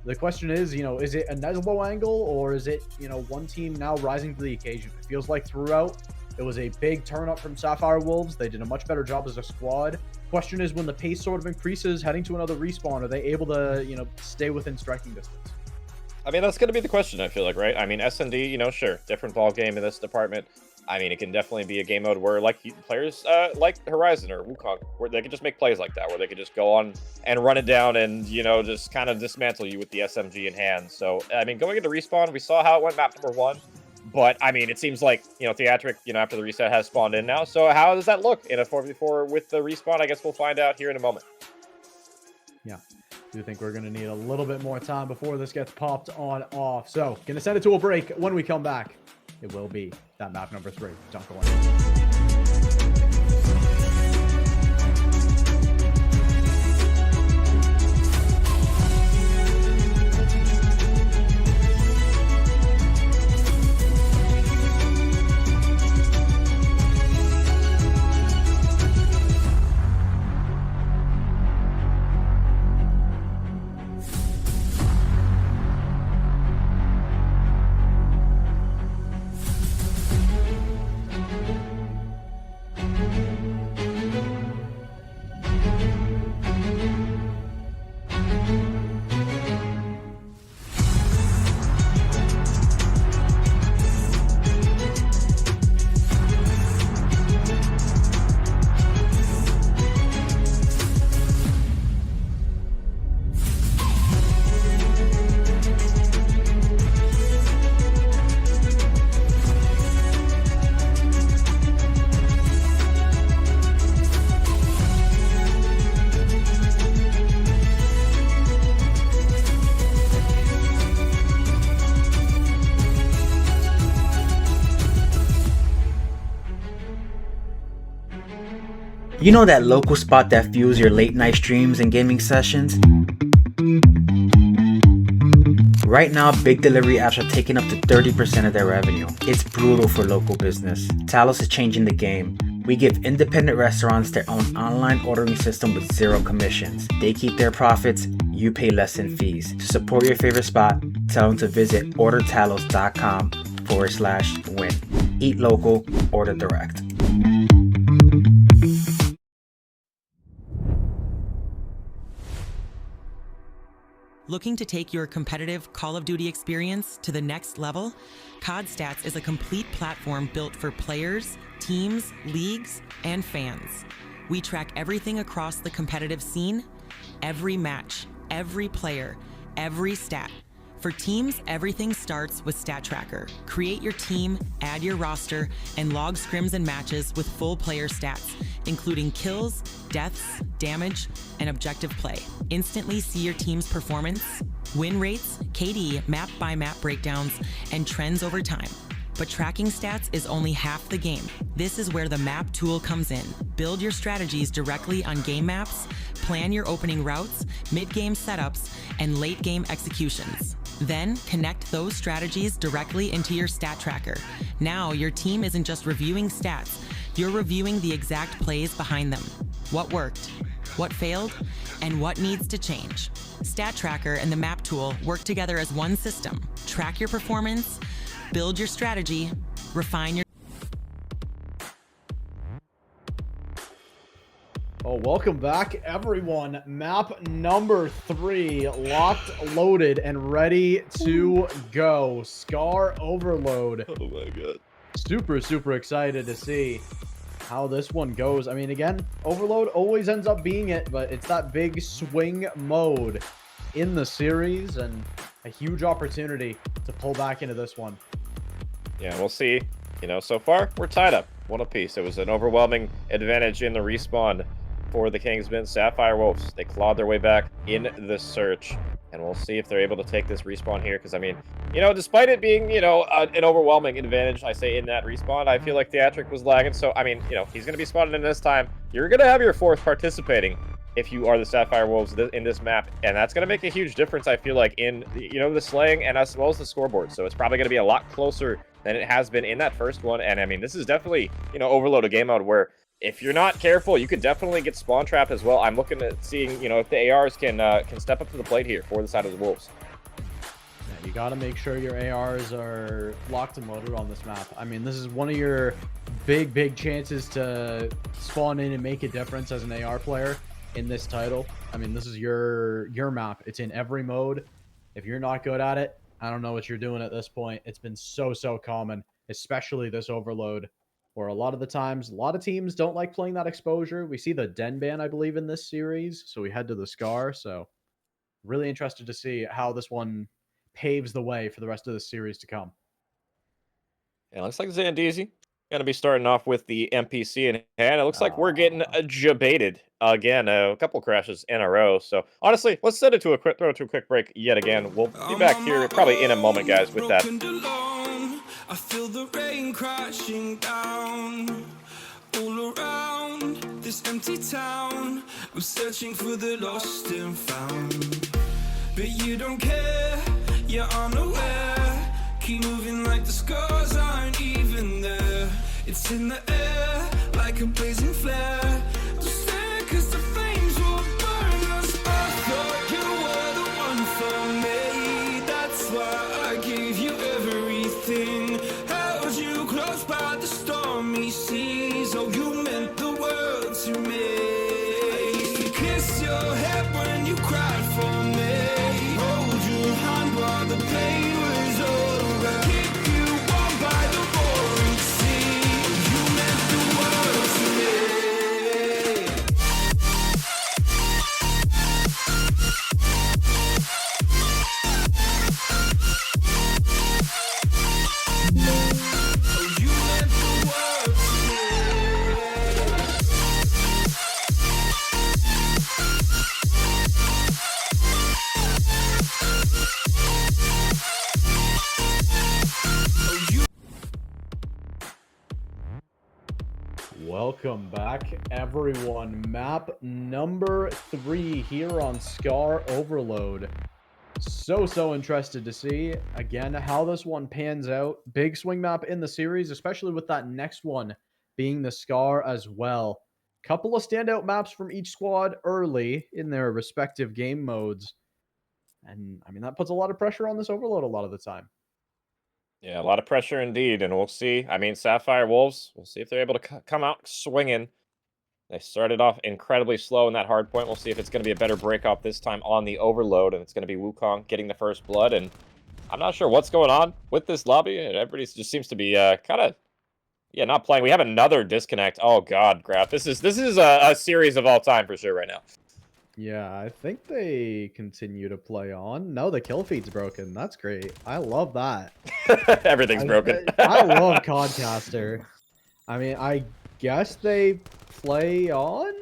The question is, you know, is it a Nesbo angle, or is it, you know, one team now rising to the occasion? It feels like throughout, it was a big turn up from Sapphire Wolves. They did a much better job as a squad. Question is, when the pace sort of increases, heading to another respawn, are they able to, you know, stay within striking distance? I mean, that's going to be the question, I feel like, right? I mean, SND, you know, sure, different ball game in this department. I mean, it can definitely be a game mode where, like, players like Horizon or Wukong, where they can just make plays like that, where they can just go on and run it down and, you know, just kind of dismantle you with the SMG in hand. So, I mean, going into Respawn, we saw how it went map number 1. But, I mean, it seems like, you know, Theatric, you know, after the reset has spawned in now. So how does that look in a 4v4 with the Respawn? I guess we'll find out here in a moment. Yeah. I do think we're going to need a little bit more time before this gets popped on off. So, going to send it to a break. When we come back, it will be that map number 3. Don't go anywhere. You know that local spot that fuels your late night streams and gaming sessions? Right now, big delivery apps are taking up to 30% of their revenue. It's brutal for local business. Talos is changing the game. We give independent restaurants their own online ordering system with zero commissions. They keep their profits, you pay less in fees. To support your favorite spot, tell them to visit ordertalos.com/win. Eat local, order direct. Looking to take your competitive Call of Duty experience to the next level? COD Stats is a complete platform built for players, teams, leagues, and fans. We track everything across the competitive scene, every match, every player, every stat. For teams, everything starts with Stat Tracker. Create your team, add your roster, and log scrims and matches with full player stats, including kills, deaths, damage, and objective play. Instantly see your team's performance, win rates, KD, map-by-map breakdowns, and trends over time. But tracking stats is only half the game. This is where the map tool comes in. Build your strategies directly on game maps, plan your opening routes, mid-game setups, and late-game executions. Then connect those strategies directly into your stat tracker. Now your team isn't just reviewing stats, you're reviewing the exact plays behind them. What worked, what failed, and what needs to change. Stat Tracker and the map tool work together as one system. Track your performance, build your strategy, refine your... Oh, welcome back, everyone. Map number 3, locked, loaded, and ready to go. Scar Overload. Oh my god. Super, super excited to see how this one goes. I mean, again, Overload always ends up being it, but it's that big swing mode in the series and a huge opportunity to pull back into this one. Yeah, we'll see. You know, so far, we're tied up. One apiece. It was an overwhelming advantage in the respawn for the Kingsmen. Sapphire Wolves, they clawed their way back in the search. And we'll see if they're able to take this respawn here. Because, I mean, you know, despite it being, you know, an overwhelming advantage, I say, in that respawn, I feel like Theatric was lagging. So, I mean, you know, he's going to be spotted in this time. You're going to have your fourth participating if you are the Sapphire Wolves in this map. And that's going to make a huge difference, I feel like, in, you know, the slaying and as well as the scoreboard. So it's probably going to be a lot closer than it has been in that first one. And, I mean, this is definitely, you know, Overload a game mode where if you're not careful, you could definitely get spawn trapped as well. I'm looking at seeing, you know, if the ARs can step up to the plate here for the side of the Wolves. Yeah, you got to make sure your ARs are locked and loaded on this map. I mean, this is one of your big chances to spawn in and make a difference as an AR player in this title. I mean, this is your map. It's in every mode. If you're not good at it, I don't know what you're doing at this point. It's been so common, especially this Overload, where a lot of the times, a lot of teams don't like playing that exposure. We see the Den ban, I believe, in this series, so we head to the Scar. So really interested to see how this one paves the way for the rest of the series to come. Yeah, looks like Zandeezy going to be starting off with the MPC in hand. It looks like we're getting jebaited again, a couple crashes in a row. So honestly, let's set it to a quick break yet again. We'll be back here probably in a moment, guys, with that. I feel the rain crashing down all around this empty town. I'm searching for the lost and found, but you don't care, you're unaware. Keep moving like the scars aren't even there. It's in the air like a blazing flare. Just stare 'cause the flames will burn us. I thought you were the one for me. That's why I gave you everything. Held you close by the stormy seas. Oh, you meant the world to me. I used to kiss your head when you cried for me. Hold your hand while the pain was over. Keep you warm by the roaring sea. You meant the world to me. Welcome back, everyone. Map number 3 here on Scar Overload. So interested to see, again, how this one pans out. Big swing map in the series, especially with that next one being the Scar as well. Couple of standout maps from each squad early in their respective game modes. And, I mean, that puts a lot of pressure on this Overload a lot of the time. Yeah, a lot of pressure indeed, and we'll see. I mean, Sapphire Wolves, we'll see if they're able to come out swinging. They started off incredibly slow in that hard point. We'll see if it's going to be a better breakout this time on the Overload, and it's going to be Wukong getting the first blood. And I'm not sure what's going on with this lobby. Everybody just seems to be kind of, not playing. We have another disconnect. Oh God, Graf. This is a series of all time for sure right now. Yeah, I think they continue to play on. No, the kill feed's broken. That's great. I love that. Everything's broken. I love Codcaster. I mean, I guess they play on.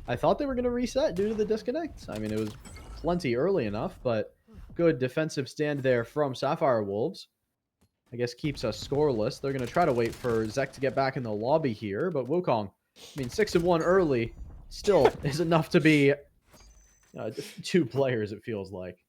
I thought they were going to reset due to the disconnect. I mean, it was plenty early enough, but good defensive stand there from Sapphire Wolves. I guess keeps us scoreless. They're going to try to wait for Zek to get back in the lobby here, but Wukong, I mean, 6-1 early still is enough to be 2 players, it feels like.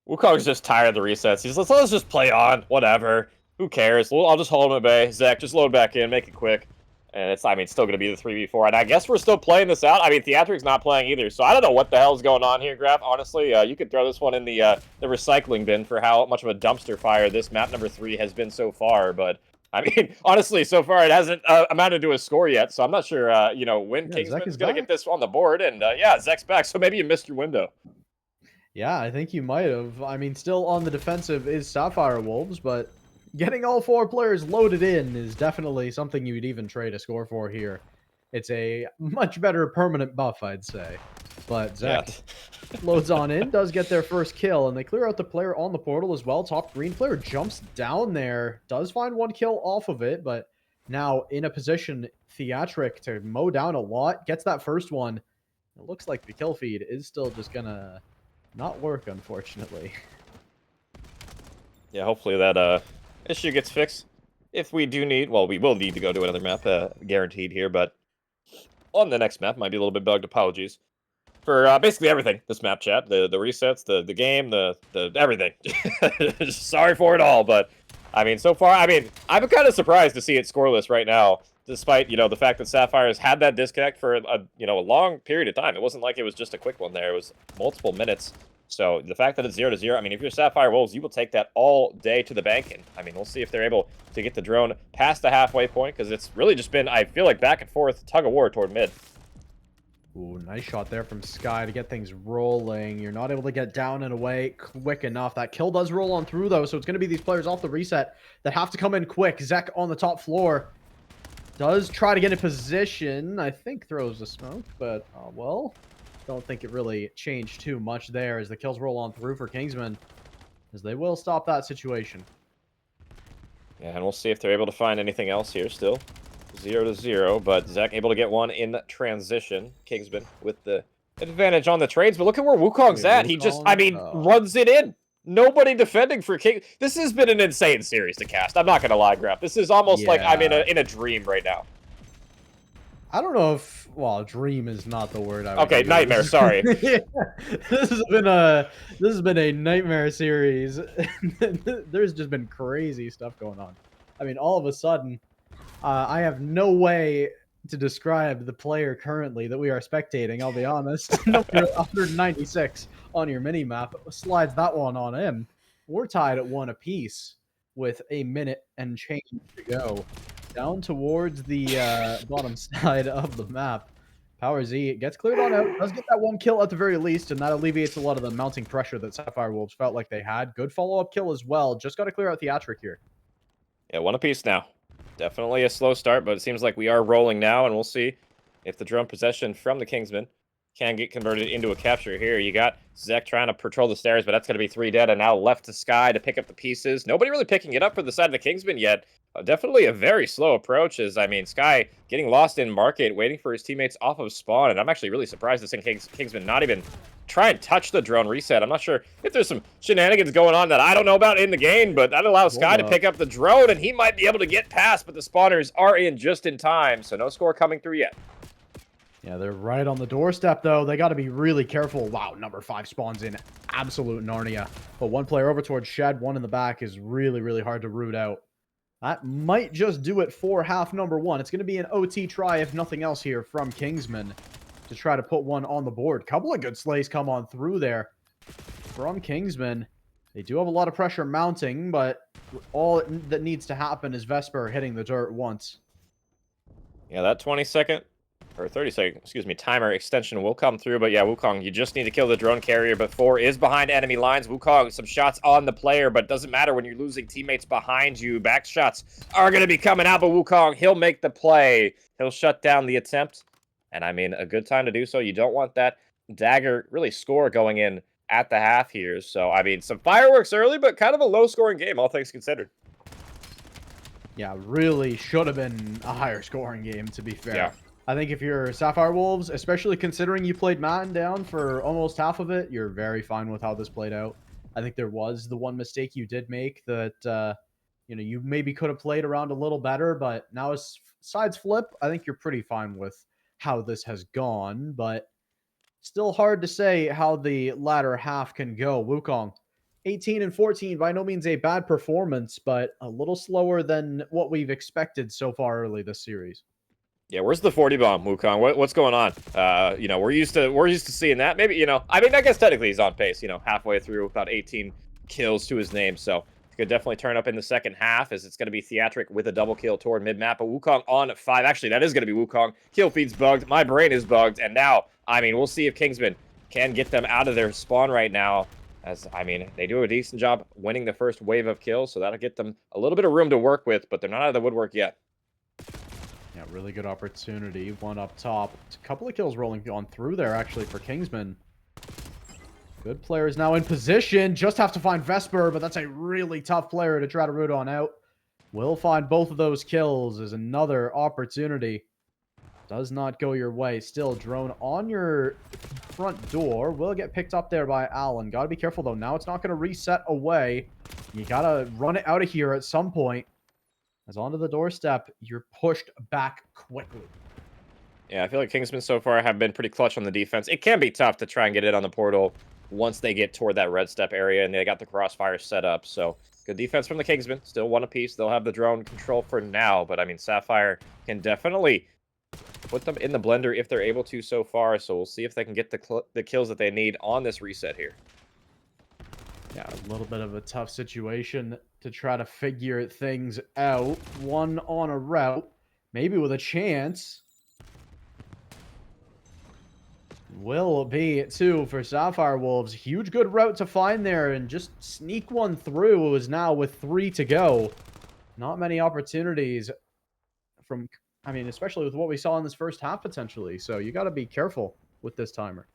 Wukong's just tired of the resets. He's let's just play on, whatever. Who cares? I'll just hold him at bay. Zach, just load back in, make it quick. And it's, I mean, still going to be the 3v4. And I guess we're still playing this out. I mean, Theatric's not playing either. So I don't know what the hell's going on here, Graf. Honestly, you could throw this one in the recycling bin for how much of a dumpster fire this map number 3 has been so far. But I mean, honestly, so far it hasn't amounted to a score yet. So I'm not sure, when Kingsman's going to get this on the board. And Zek's back. So maybe you missed your window. Yeah, I think you might have. I mean, still on the defensive is Sapphire Wolves, but getting all 4 players loaded in is definitely something you'd even trade a score for here. It's a much better permanent buff, I'd say. But Zek loads on in, does get their first kill, and they clear out the player on the portal as well. Top green player jumps down there, does find 1 kill off of it, but now in a position, Theatric to mow down a lot, gets that first one. It looks like the kill feed is still just gonna not work, unfortunately. Yeah, hopefully that issue gets fixed. If we do need, well, we will need to go to another map, guaranteed here, but on the next map, might be a little bit bugged. Apologies for basically everything. This map chat, the resets, the game, the everything. Sorry for it all, but I mean, so far, I mean, I'm kind of surprised to see it scoreless right now, despite the fact that Sapphire has had that disconnect for a long period of time. It wasn't like it was just a quick one there; it was multiple minutes. So the fact that it's 0-0, I mean, if you're Sapphire Wolves, you will take that all day to the bank. And I mean, we'll see if they're able to get the drone past the halfway point, because it's really just been, I feel like, back and forth tug of war toward mid. Ooh, nice shot there from Sky to get things rolling. You're not able to get down and away quick enough. That kill does roll on through, though, so it's going to be these players off the reset that have to come in quick. Zek on the top floor does try to get in position. I think throws the smoke, but, well, don't think it really changed too much there as the kills roll on through for Kingsman, as they will stop that situation. Yeah, and we'll see if they're able to find anything else here still. 0-0, but Zach able to get one in transition. Kingsman with the advantage on the trades, but look at where Wukong's at. He just, I mean, runs it in. Nobody defending for King. This has been an insane series to cast. I'm not going to lie, Graf. This is almost like I'm in a dream right now. I don't know if, well, dream is not the word I would Okay, use. nightmare, sorry. Yeah, this has been a nightmare series. There's just been crazy stuff going on. I mean, all of a sudden, I have no way to describe the player currently that we are spectating, I'll be honest. Number 196 on your mini-map slides that one on in. We're tied at 1 apiece with a minute and change to go. Down towards the bottom side of the map. Power Z gets cleared on out. Does get that 1 kill at the very least, and that alleviates a lot of the mounting pressure that Sapphire Wolves felt like they had. Good follow-up kill as well. Just got to clear out Theatric here. Yeah, 1 apiece now. Definitely a slow start, but it seems like we are rolling now, and we'll see if the drone possession from the Kingsman can get converted into a capture here. You got Zek trying to patrol the stairs, but that's going to be 3 dead, and now left to Sky to pick up the pieces. Nobody really picking it up for the side of the Kingsman yet. Definitely a very slow approach, as, I mean, Sky getting lost in market, waiting for his teammates off of spawn, and I'm actually really surprised to see Kingsman not even try and touch the drone reset. I'm not sure if there's some shenanigans going on that I don't know about in the game, but that allows Sky to pick up the drone, and he might be able to get past, but the spawners are in just in time, so no score coming through yet. Yeah, they're right on the doorstep, though. They got to be really careful. Wow, number 5 spawns in absolute Narnia. But one player over towards Shed, one in the back is really, really hard to root out. That might just do it for half number 1. It's going to be an OT try, if nothing else, here from Kingsman to try to put one on the board. Couple of good slays come on through there from Kingsman. They do have a lot of pressure mounting, but all that needs to happen is Vesper hitting the dirt once. Yeah, that 20-second or 30-second, excuse me, timer extension will come through. But yeah, Wukong, you just need to kill the drone carrier, but 4 is behind enemy lines. Wukong, some shots on the player, but it doesn't matter when you're losing teammates behind you. Back shots are going to be coming out, but Wukong, he'll make the play. He'll shut down the attempt. And I mean, a good time to do so. You don't want that dagger really score going in at the half here. So, I mean, some fireworks early, but kind of a low-scoring game, all things considered. Yeah, really should have been a higher scoring game, to be fair. Yeah. I think if you're Sapphire Wolves, especially considering you played Matten down for almost half of it, you're very fine with how this played out. I think there was the one mistake you did make that, you maybe could have played around a little better, but now as sides flip, I think you're pretty fine with how this has gone, but still hard to say how the latter half can go. Wukong, 18 and 14, by no means a bad performance, but a little slower than what we've expected so far early this series. Yeah, where's the 40 bomb, Wukong? What's going on? We're used to seeing that. Maybe, I mean, I guess technically he's on pace, halfway through, about 18 kills to his name, so could definitely turn up in the second half, as it's going to be Theatric with a double kill toward mid-map. But Wukong on 5. Actually, that is going to be Wukong. Kill feed's bugged. My brain is bugged. And now, I mean, we'll see if Kingsman can get them out of their spawn right now. As, I mean, they do a decent job winning the first wave of kills, so that'll get them a little bit of room to work with, but they're not out of the woodwork yet. Yeah, really good opportunity. One up top. A couple of kills rolling on through there, actually, for Kingsman. Good players now in position. Just have to find Vesper, but that's a really tough player to try to root on out. Will find both of those kills as another opportunity. Does not go your way. Still, drone on your front door. Will get picked up there by Allen. Got to be careful, though. Now it's not going to reset away. You got to run it out of here at some point. As onto the doorstep, you're pushed back quickly. Yeah, I feel like Kingsman so far have been pretty clutch on the defense. It can be tough to try and get it on the portal once they get toward that red step area, and they got the crossfire set up. So, good defense from the Kingsmen. Still one apiece. They'll have the drone control for now, but I mean, Sapphire can definitely put them in the blender if they're able to so far. So, we'll see if they can get the kills that they need on this reset here. Yeah, a little bit of a tough situation to try to figure things out. One on a route, maybe with a chance. Will be 2 for Sapphire Wolves. Huge good route to find there and just sneak one through. It was now with 3 to go. Not many opportunities from, I mean, especially with what we saw in this first half potentially. So you got to be careful with this timer.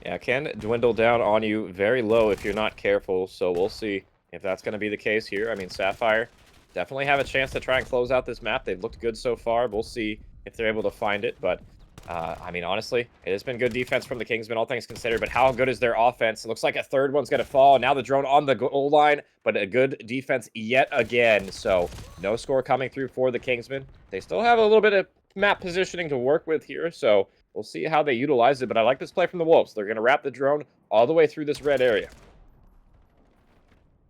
Yeah, it can dwindle down on you very low if you're not careful, so we'll see if that's going to be the case here. I mean, Sapphire definitely have a chance to try and close out this map. They've looked good so far. We'll see if they're able to find it, but I mean, honestly, it has been good defense from the Kingsmen, all things considered, but how good is their offense? It looks like a third one's going to fall. Now the drone on the goal line, but a good defense yet again, so no score coming through for the Kingsmen. They still have a little bit of map positioning to work with here, so we'll see how they utilize it, but I like this play from the Wolves. They're going to wrap the drone all the way through this red area.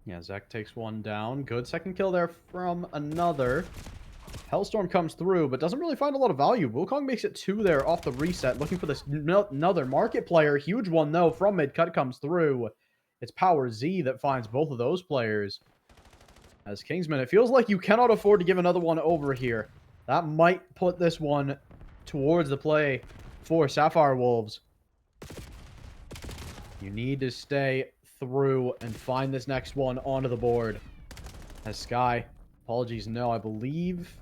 Yeah, Zek takes one down. Good second kill there from another. Hellstorm comes through, but doesn't really find a lot of value. Wukong makes it 2 there off the reset, looking for this another market player. Huge one, though, from mid-cut comes through. It's Power Z that finds both of those players. As Kingsman, it feels like you cannot afford to give another one over here. That might put this one towards the play for Sapphire Wolves. You need to stay through and find this next one onto the board. As Sky, apologies, no, I believe...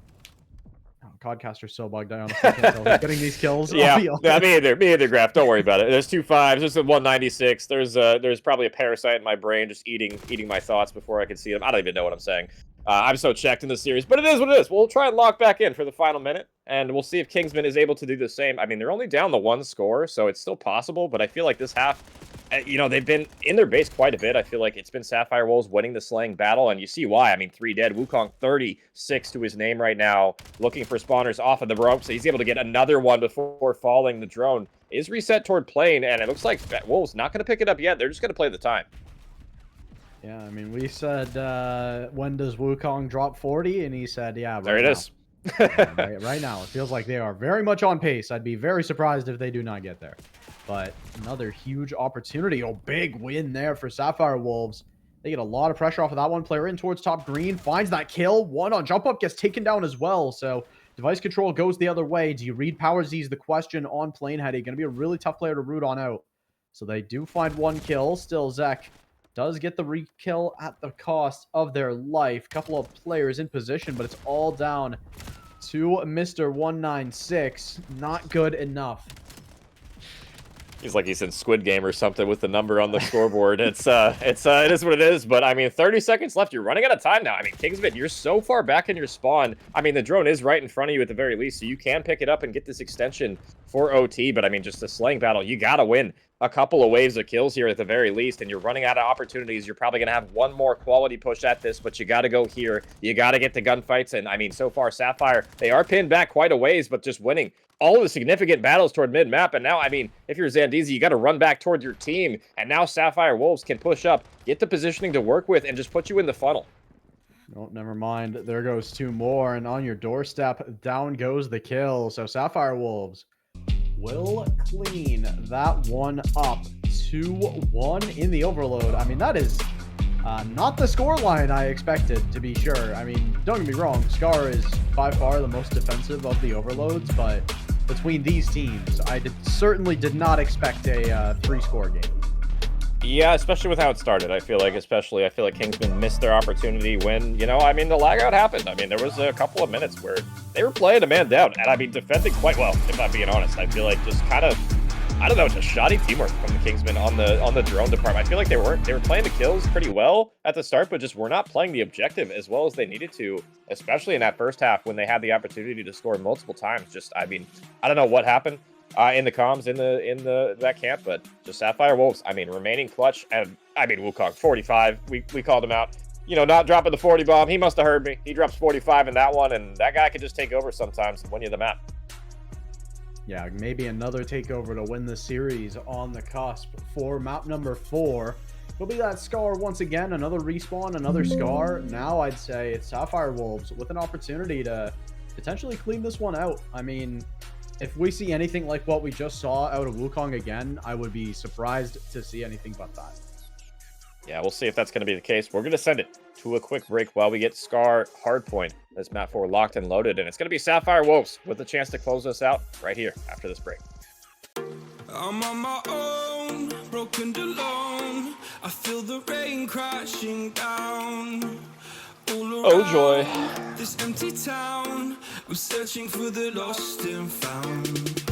Oh, Codcaster's so bugged, I honestly can't tell who's getting these kills. Yeah, me either, Graph. Don't worry about it. There's 2 5s, there's a 196. There's probably a parasite in my brain just eating my thoughts before I can see them. I don't even know what I'm saying. I'm so checked in the series, but it is what it is. We'll try and lock back in for the final minute, and we'll see if Kingsman is able to do the same. I mean, they're only down the 1 score, so it's still possible, but I feel like this half, you know, they've been in their base quite a bit. I feel like it's been Sapphire Wolves winning the slaying battle, and you see why. I mean, 3 dead. Wukong 36 to his name right now, looking for spawners off of the rope, so he's able to get another one before falling. The drone is reset toward plane, and it looks like Wolves not going to pick it up yet. They're just going to play the time. Yeah, I mean, we said, when does Wukong drop 40? And he said, yeah, right there it now. is. Yeah, right now. It feels like they are very much on pace. I'd be very surprised if they do not get there. But another huge opportunity. Oh, big win there for Sapphire Wolves. They get a lot of pressure off of that one. Player in towards top green. Finds that kill. One on jump up. Gets taken down as well. So device control goes the other way. Do you read Power Z is the question on Planeheady. Going to be a really tough player to root on out. So they do find 1 kill. Still, Zek does get the re-kill at the cost of their life. Couple of players in position, but it's all down to Mr. 196. Not good enough. He's like he's in Squid Game or something with the number on the scoreboard. It is what it is. But I mean, 30 seconds left. You're running out of time now. I mean, Kingsman, you're so far back in your spawn. I mean, the drone is right in front of you at the very least, so you can pick it up and get this extension for OT. But I mean, just the slaying battle, you gotta win a couple of waves of kills here at the very least, and you're running out of opportunities. You're probably gonna have 1 more quality push at this, but you gotta go here. You gotta get the gunfights, and I mean, so far Sapphire, they are pinned back quite a ways, but just winning all of the significant battles toward mid-map. And now, I mean, if you're Zandeezy, you got to run back towards your team. And now Sapphire Wolves can push up, get the positioning to work with, and just put you in the funnel. Oh, never mind. There goes 2 more, and on your doorstep, down goes the kill. So Sapphire Wolves will clean that one up. 2-1 in the overload. I mean, that is not the scoreline I expected, to be sure. I mean, don't get me wrong, Scar is by far the most defensive of the overloads, but between these teams, I certainly did not expect a 3-score game. Yeah, especially with how it started. I feel like Kingsman missed their opportunity when, you know, I mean, the lag out happened. I mean, there was a couple of minutes where they were playing a man down, and I mean, defending quite well, if I'm being honest. I feel like just kind of, I don't know, just shoddy teamwork from the Kingsman on the drone department. I feel like they were playing the kills pretty well at the start, but just were not playing the objective as well as they needed to, especially in that first half when they had the opportunity to score multiple times. Just, I mean, I don't know what happened in the comms in that camp, but just Sapphire Wolves, I mean, remaining clutch. And I mean, Wukong 45, we called him out, you know, not dropping the 40 bomb. He must have heard me. He drops 45 in that one, and that guy could just take over sometimes and win you the map. Yeah, maybe another takeover to win the series on the cusp for map number 4. It'll be that Scar once again, another respawn, another Scar. Now I'd say it's Sapphire Wolves with an opportunity to potentially clean this one out. I mean, if we see anything like what we just saw out of Wukong again, I would be surprised to see anything but that. Yeah, we'll see if that's going to be the case. We're going to send it to a quick break while we get Scar Hardpoint. This map 4 locked and loaded, and it's going to be Sapphire Wolves with a chance to close us out right here after this break. I'm on my own, broken alone. I feel the rain crashing down. Oh joy. This empty town, I'm searching for the lost and found.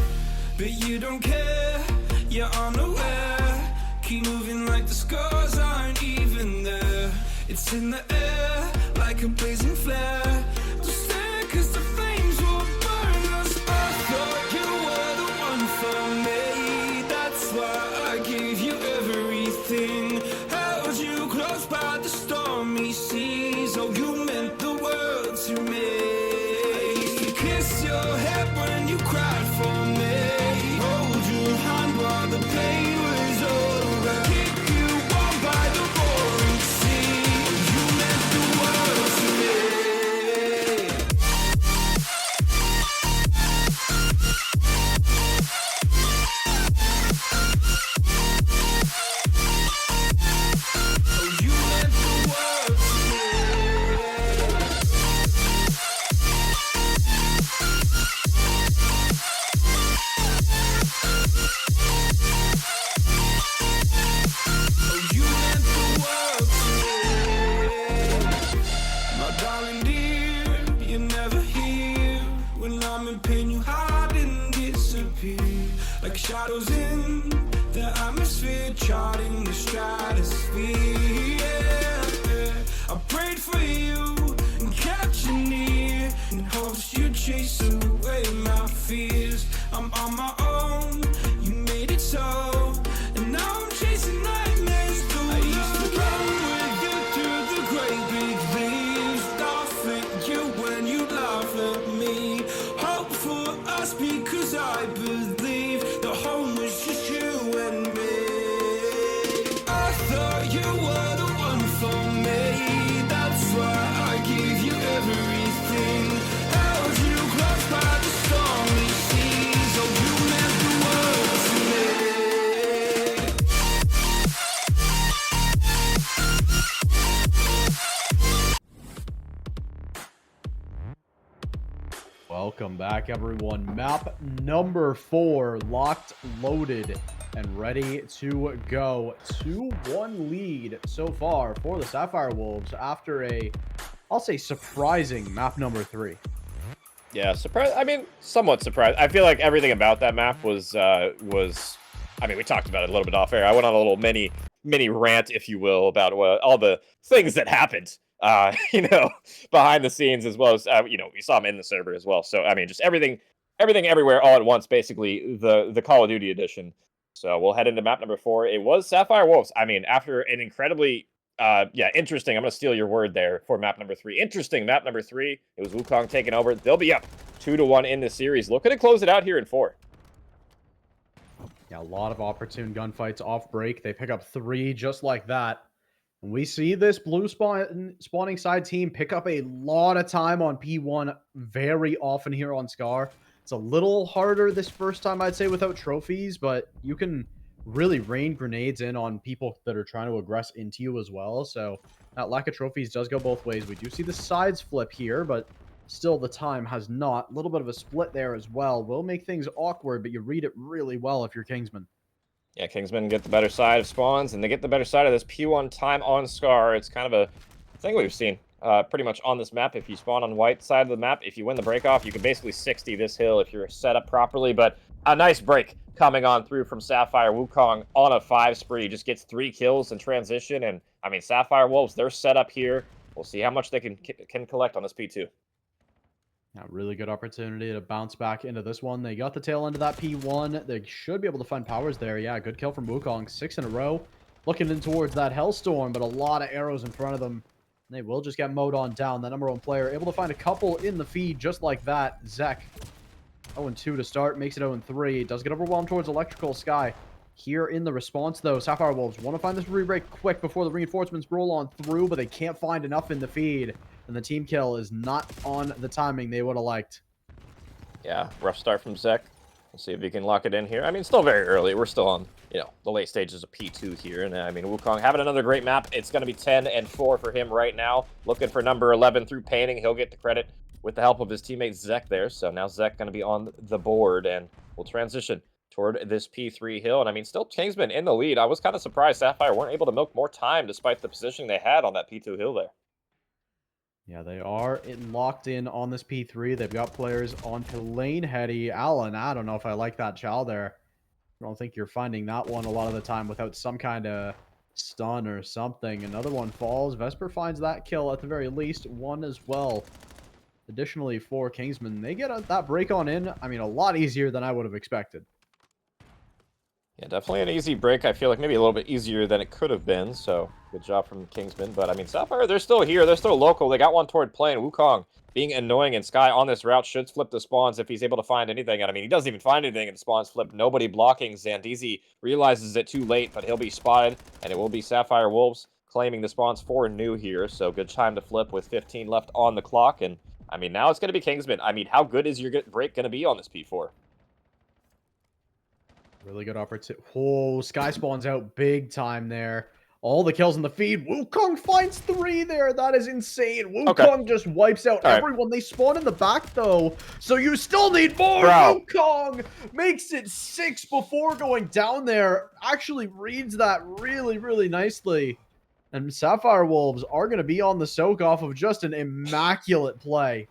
But you don't care, you're unaware. Keep moving like the scars aren't even there. It's in the air, like a blazing flare. Don't stare, cause the flames will burn us. I thought you were the one for me. That's why I gave you everything. Held you close by the stormy seas. Oh, you meant the world to me. I used to kiss your head when you cried for me. Hold your hand while the pain was over. Keep you warm by the roaring sea. You meant the world to me. Oh, you meant the world to me. Oh, you meant the world to me. My darling dear, you're never here. When I'm in pain, you hide and disappear. Like shadows in the atmosphere, charting the stratosphere. Yeah. I prayed for you Welcome back, everyone. Map number 4, locked, loaded, and ready to go. 2-1 lead so far for the Sapphire Wolves after a, I'll say, surprising map number 3. Yeah, surprised. I mean, somewhat surprised. I feel like everything about that map was. I mean, we talked about it a little bit off air. I went on a little mini rant, if you will, about all the things that happened. Behind the scenes, as well as we saw them in the server as well. So I mean, just everything, everywhere, all at once. Basically, the Call of Duty edition. So we'll head into map number 4. It was Sapphire Wolves. I mean, after an incredibly interesting. I'm going to steal your word there for map number 3. Interesting map number 3. It was Wukong taking over. They'll be up 2-1 in the series. Looking to close it out here in 4. Yeah, a lot of opportune gunfights off break. They pick up 3 just like that. And we see this blue spawning side team pick up a lot of time on P1 very often here on Scar. It's a little harder this first time, I'd say, without trophies, but you can really rain grenades in on people that are trying to aggress into you as well. So that lack of trophies does go both ways. We do see the sides flip here, but still the time has not. A little bit of a split there as well. Will make things awkward, but you read it really well if you're Kingsman. Yeah, Kingsman get the better side of spawns, and they get the better side of this P1 time on Scar. It's kind of a thing we've seen pretty much on this map. If you spawn on white side of the map, if you win the break off, you can basically 60 this hill if you're set up properly. But a nice break coming on through from Sapphire. Wukong on a 5 spree, just gets 3 kills in transition. And I mean, Sapphire Wolves, they're set up here. We'll see how much they can collect on this P2. Yeah, really good opportunity to bounce back into this one. They got the tail end of that P1. They should be able to find powers there. Yeah, good kill from Wukong. 6 in a row. Looking in towards that Hellstorm, but a lot of arrows in front of them. They will just get mowed on down. The number 1 player able to find a couple in the feed just like that. Zek 0-2 to start. Makes it 0-3. Does get overwhelmed towards Electrical Sky. Here in the response, though, Sapphire Wolves want to find this re-break quick before the reinforcements roll on through, but they can't find enough in the feed. And the team kill is not on the timing they would have liked. Yeah, rough start from Zek. We'll see if he can lock it in here. I mean, still very early. We're still on, the late stages of P2 here. And I mean, Wukong having another great map. It's going to be 10-4 for him right now. Looking for number 11 through painting. He'll get the credit with the help of his teammate Zek there. So now Zek going to be on the board, and we'll transition toward this P3 hill. And I mean, still Kingsman in the lead. I was kind of surprised Sapphire weren't able to milk more time despite the positioning they had on that P2 hill there. Yeah, they are locked in on this P3. They've got players onto lane heady. Alan, I don't know if I like that chow there. I don't think you're finding that one a lot of the time without some kind of stun or something. Another one falls. Vesper finds that kill at the very least. 1 as well. Additionally, for Kingsman, they get that break on in. I mean, a lot easier than I would have expected. Yeah, definitely an easy break. I feel like maybe a little bit easier than it could have been, so good job from Kingsman. But, I mean, Sapphire, they're still here. They're still local. They got one toward plane. Wukong being annoying, and Sky on this route should flip the spawns if he's able to find anything. And, I mean, he doesn't even find anything, and the spawns flip. Nobody blocking. Zandizi realizes it too late, but he'll be spotted, and it will be Sapphire Wolves claiming the spawns for new here. So, good time to flip with 15 left on the clock. And, I mean, now it's going to be Kingsman. I mean, how good is your break going to be on this P4? Really good opportunity. Oh, Sky spawns out big time there. All the kills in the feed. Wukong finds 3 there. That is insane. Wukong just wipes out everyone. They spawn in the back, though. So you still need more. Bro. Wukong makes it 6 before going down there. Actually reads that really, really nicely. And Sapphire Wolves are going to be on the soak off of just an immaculate play.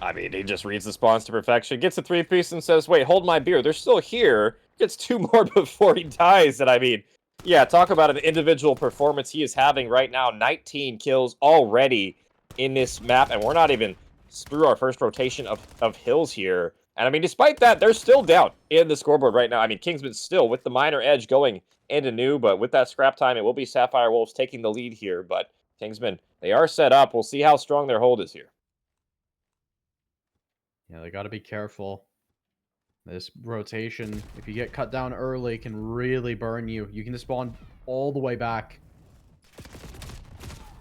I mean, he just reads the spawns to perfection, gets a 3-piece and says, wait, hold my beer. They're still here. Gets 2 more before he dies. And I mean, yeah, talk about an individual performance he is having right now. 19 kills already in this map. And we're not even through our first rotation of hills here. And I mean, despite that, they're still down in the scoreboard right now. I mean, Kingsman still with the minor edge going into new, but with that scrap time, it will be Sapphire Wolves taking the lead here. But Kingsman, they are set up. We'll see how strong their hold is here. Yeah, they got to be careful. This rotation, if you get cut down early, can really burn you. You can just spawn all the way back.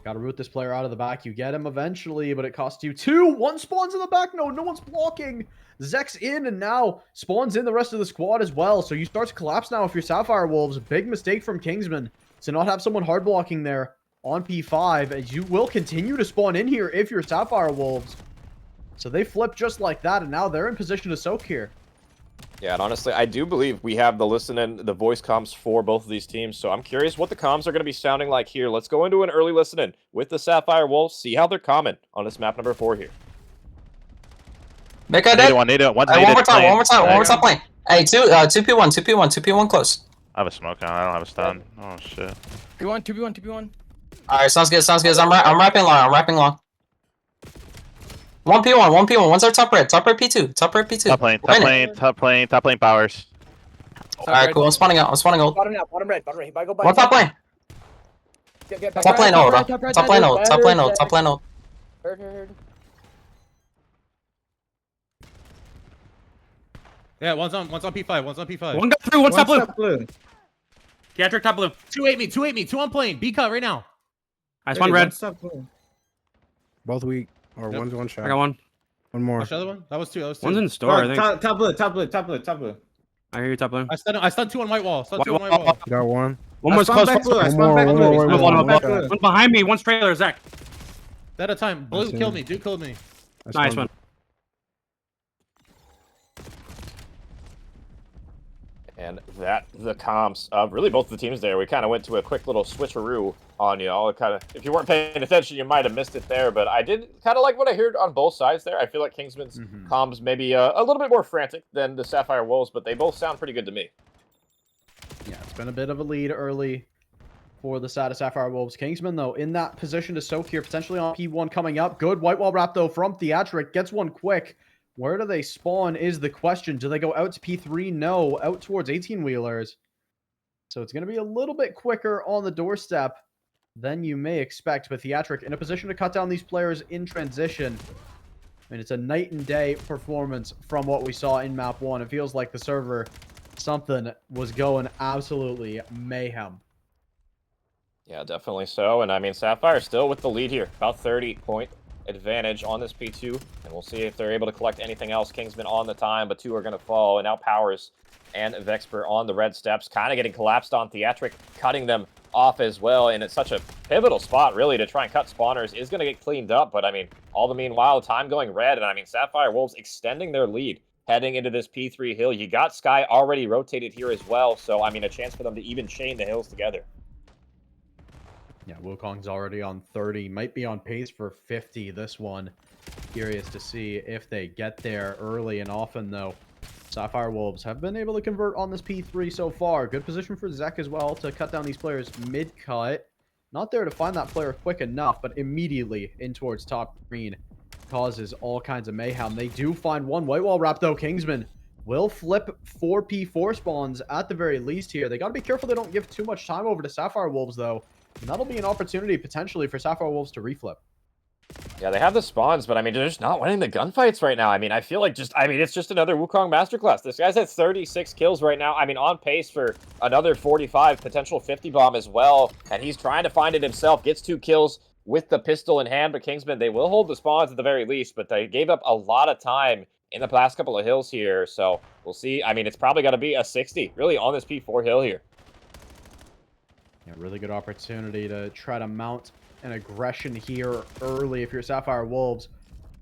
Got to root this player out of the back. You get him eventually, but it costs you 2. 1 spawns in the back. No one's blocking. Zek's in, and now spawns in the rest of the squad as well. So you start to collapse now if you're Sapphire Wolves. Big mistake from Kingsman to not have someone hard blocking there on P5, as you will continue to spawn in here if you're Sapphire Wolves. So they flip just like that, and now they're in position to soak here. Yeah, and honestly, I do believe we have the listen and the voice comms for both of these teams, so I'm curious what the comms are going to be sounding like here. Let's go into an early listen-in with the Sapphire Wolves, see how they're common on this map number 4 here. Make a dead. One more time, one more time playing. Hey, 2p1 close. I have a smoke on, I don't have a stun. Oh shit. 2p1. Alright, sounds good. I'm wrapping long. 1p1. One's our top red P2. Top Top lane powers. Alright, cool. I'm spawning ult. Bottom red. Go One top lane. Top lane ult. Heard. Yeah, one's on P5. One got through, one top blue. Theatric top blue. 2 me. 2 on plane. B cut right now. I spawned red. Both weak. Or Yep. one's one shot. I got one. One more. Watch the other one. That was two. One's in the store, I think. Top blue. I hear you, top blue. I stunned 2 on white wall. White wall. Got one. One more's close. One more. One behind me, one's trailer, Zach. At a time. Blue That's killed him. me. Dude killed me. Nice one. And that, the comms, really both the teams there, we kind of went to a quick little switcheroo on you all. Kind of, if you weren't paying attention, you might have missed it there, but I did kind of like what I heard on both sides there. I feel like Kingsman's comms maybe a little bit more frantic than the Sapphire Wolves, but they both sound pretty good to me. Yeah, it's been a bit of a lead early for the side of Sapphire Wolves. Kingsman, though, in that position to soak here, potentially on P1 coming up. Good white wall wrap, though, from Theatric. Gets one quick. Where do they spawn is the question. Do they go out to P3? No, out towards 18-wheelers. So it's going to be a little bit quicker on the doorstep than you may expect. But Theatric in a position to cut down these players in transition. I mean, it's a night and day performance from what we saw in map 1. It feels like the server, something was going absolutely mayhem. Yeah, definitely so. And I mean, Sapphire still with the lead here. About 30-point advantage on this P2. And we'll see if they're able to collect anything else. Kingsman on the time, but 2 are going to fall. And now Powers and Vexper on the red steps, kind of getting collapsed on. Theatric cutting them off as well. And it's such a pivotal spot, really, to try and cut spawners. Is going to get cleaned up. But I mean, all the meanwhile, time going red. And I mean, Sapphire Wolves extending their lead heading into this P3 hill. You got Sky already rotated here as well. So, I mean, a chance for them to even chain the hills together. Yeah, Wukong's already on 30. Might be on pace for 50 this one. Curious to see if they get there early and often, though. Sapphire Wolves have been able to convert on this P3 so far. Good position for Zek as well to cut down these players mid-cut. Not there to find that player quick enough, but immediately in towards top green. Causes all kinds of mayhem. They do find one white wall wrap, though. Kingsman will flip 4 P4 spawns at the very least here. They got to be careful they don't give too much time over to Sapphire Wolves, though. And that'll be an opportunity potentially for Sapphire Wolves to reflip. Yeah, they have the spawns, but I mean, they're just not winning the gunfights right now. I mean, I feel like it's just another Wukong masterclass. This guy's at 36 kills right now. I mean, on pace for another 45, potential 50 bomb as well. And he's trying to find it himself. Gets 2 kills with the pistol in hand, but Kingsman, they will hold the spawns at the very least, but they gave up a lot of time in the past couple of hills here. So we'll see. I mean, it's probably got to be a 60, really, on this P4 hill here. Yeah, really good opportunity to try to mount an aggression here early if you're Sapphire Wolves.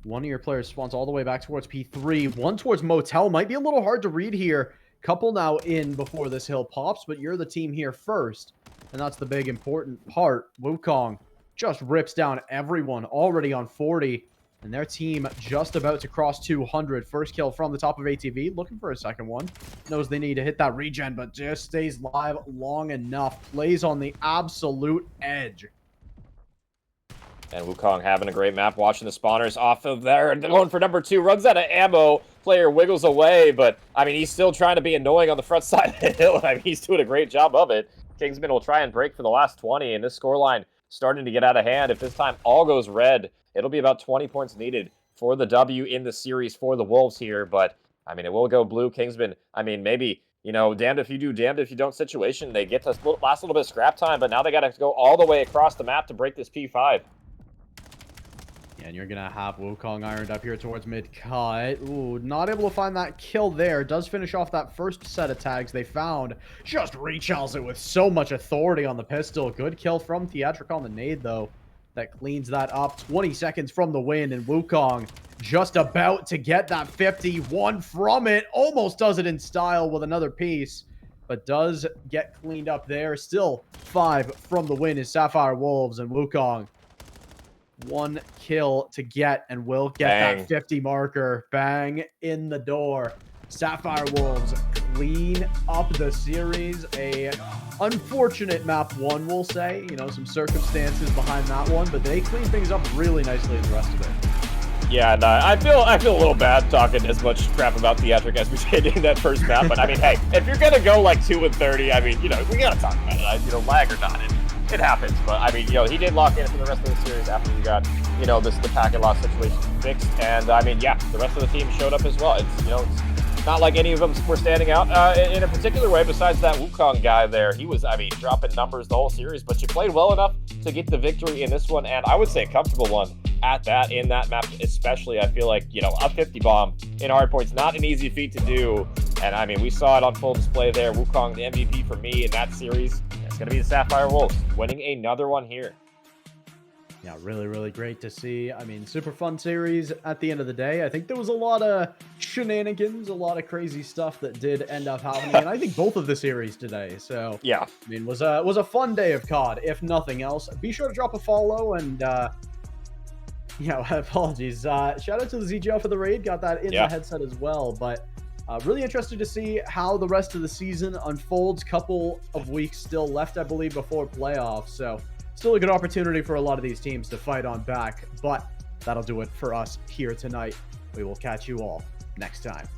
One of your players spawns all the way back towards P3. One towards Motel. Might be a little hard to read here. Couple now in before this hill pops, but you're the team here first. And that's the big important part. Wukong just rips down everyone already on 40. And their team just about to cross 200. First kill from the top of ATV. Looking for a second one. Knows they need to hit that regen, but just stays live long enough. Plays on the absolute edge. And Wukong having a great map, watching the spawners off of there. Going for number 2. Runs out of ammo. Player wiggles away, but, I mean, he's still trying to be annoying on the front side of the hill. I mean, he's doing a great job of it. Kingsman will try and break for the last 20, and this scoreline starting to get out of hand. If this time all goes red, it'll be about 20 points needed for the W in the series for the Wolves here. But, I mean, it will go blue. Kingsman, I mean, maybe, you know, damned if you do, damned if you don't situation. They get to last little bit of scrap time, but now they got to go all the way across the map to break this P5. Yeah, and you're going to have Wukong ironed up here towards mid-cut. Ooh, not able to find that kill there. Does finish off that first set of tags they found. Just rechells it with so much authority on the pistol. Good kill from Theatric on the nade, though. that cleans that up. 20 seconds from the win, and Wukong just about to get that 51 from it. Almost does it in style with another piece, but does get cleaned up there. Still 5 from the win is Sapphire Wolves, and Wukong 1 kill to get, and will get that 50 marker. Bang in the door. Sapphire Wolves clean up the series. A unfortunate map 1, we'll say. You know, some circumstances behind that one, but they clean things up really nicely in the rest of it. Yeah, and I feel a little bad talking as much crap about Theatric as we did in that first map. But I mean, hey, if you're gonna go like 2-30, I mean, you know, we gotta talk about it. You know, lag or not, it happens. But I mean, you know, he did lock in for the rest of the series after we got, you know, the packet loss situation fixed. And I mean, yeah, the rest of the team showed up as well. It's, you know, it's not like any of them were standing out in a particular way. Besides that Wukong guy there, he was, I mean, dropping numbers the whole series. But you played well enough to get the victory in this one, and I would say a comfortable one at that, in that map especially. I feel like, you know, a 50 bomb in hardpoint's not an easy feat to do, and I mean, we saw it on full display there. Wukong, the MVP for me in that series. It's going to be the Sapphire Wolves winning another one here. Yeah, really, really great to see. I mean, super fun series at the end of the day. I think there was a lot of shenanigans, a lot of crazy stuff that did end up happening, and I think both of the series today. So yeah, I mean, was a fun day of COD, if nothing else. Be sure to drop a follow, and yeah, apologies. Shout out to the ZGL for the raid. Got that in the headset as well, but really interested to see how the rest of the season unfolds. Couple of weeks still left, I believe, before playoffs. So still a good opportunity for a lot of these teams to fight on back, but that'll do it for us here tonight. We will catch you all next time.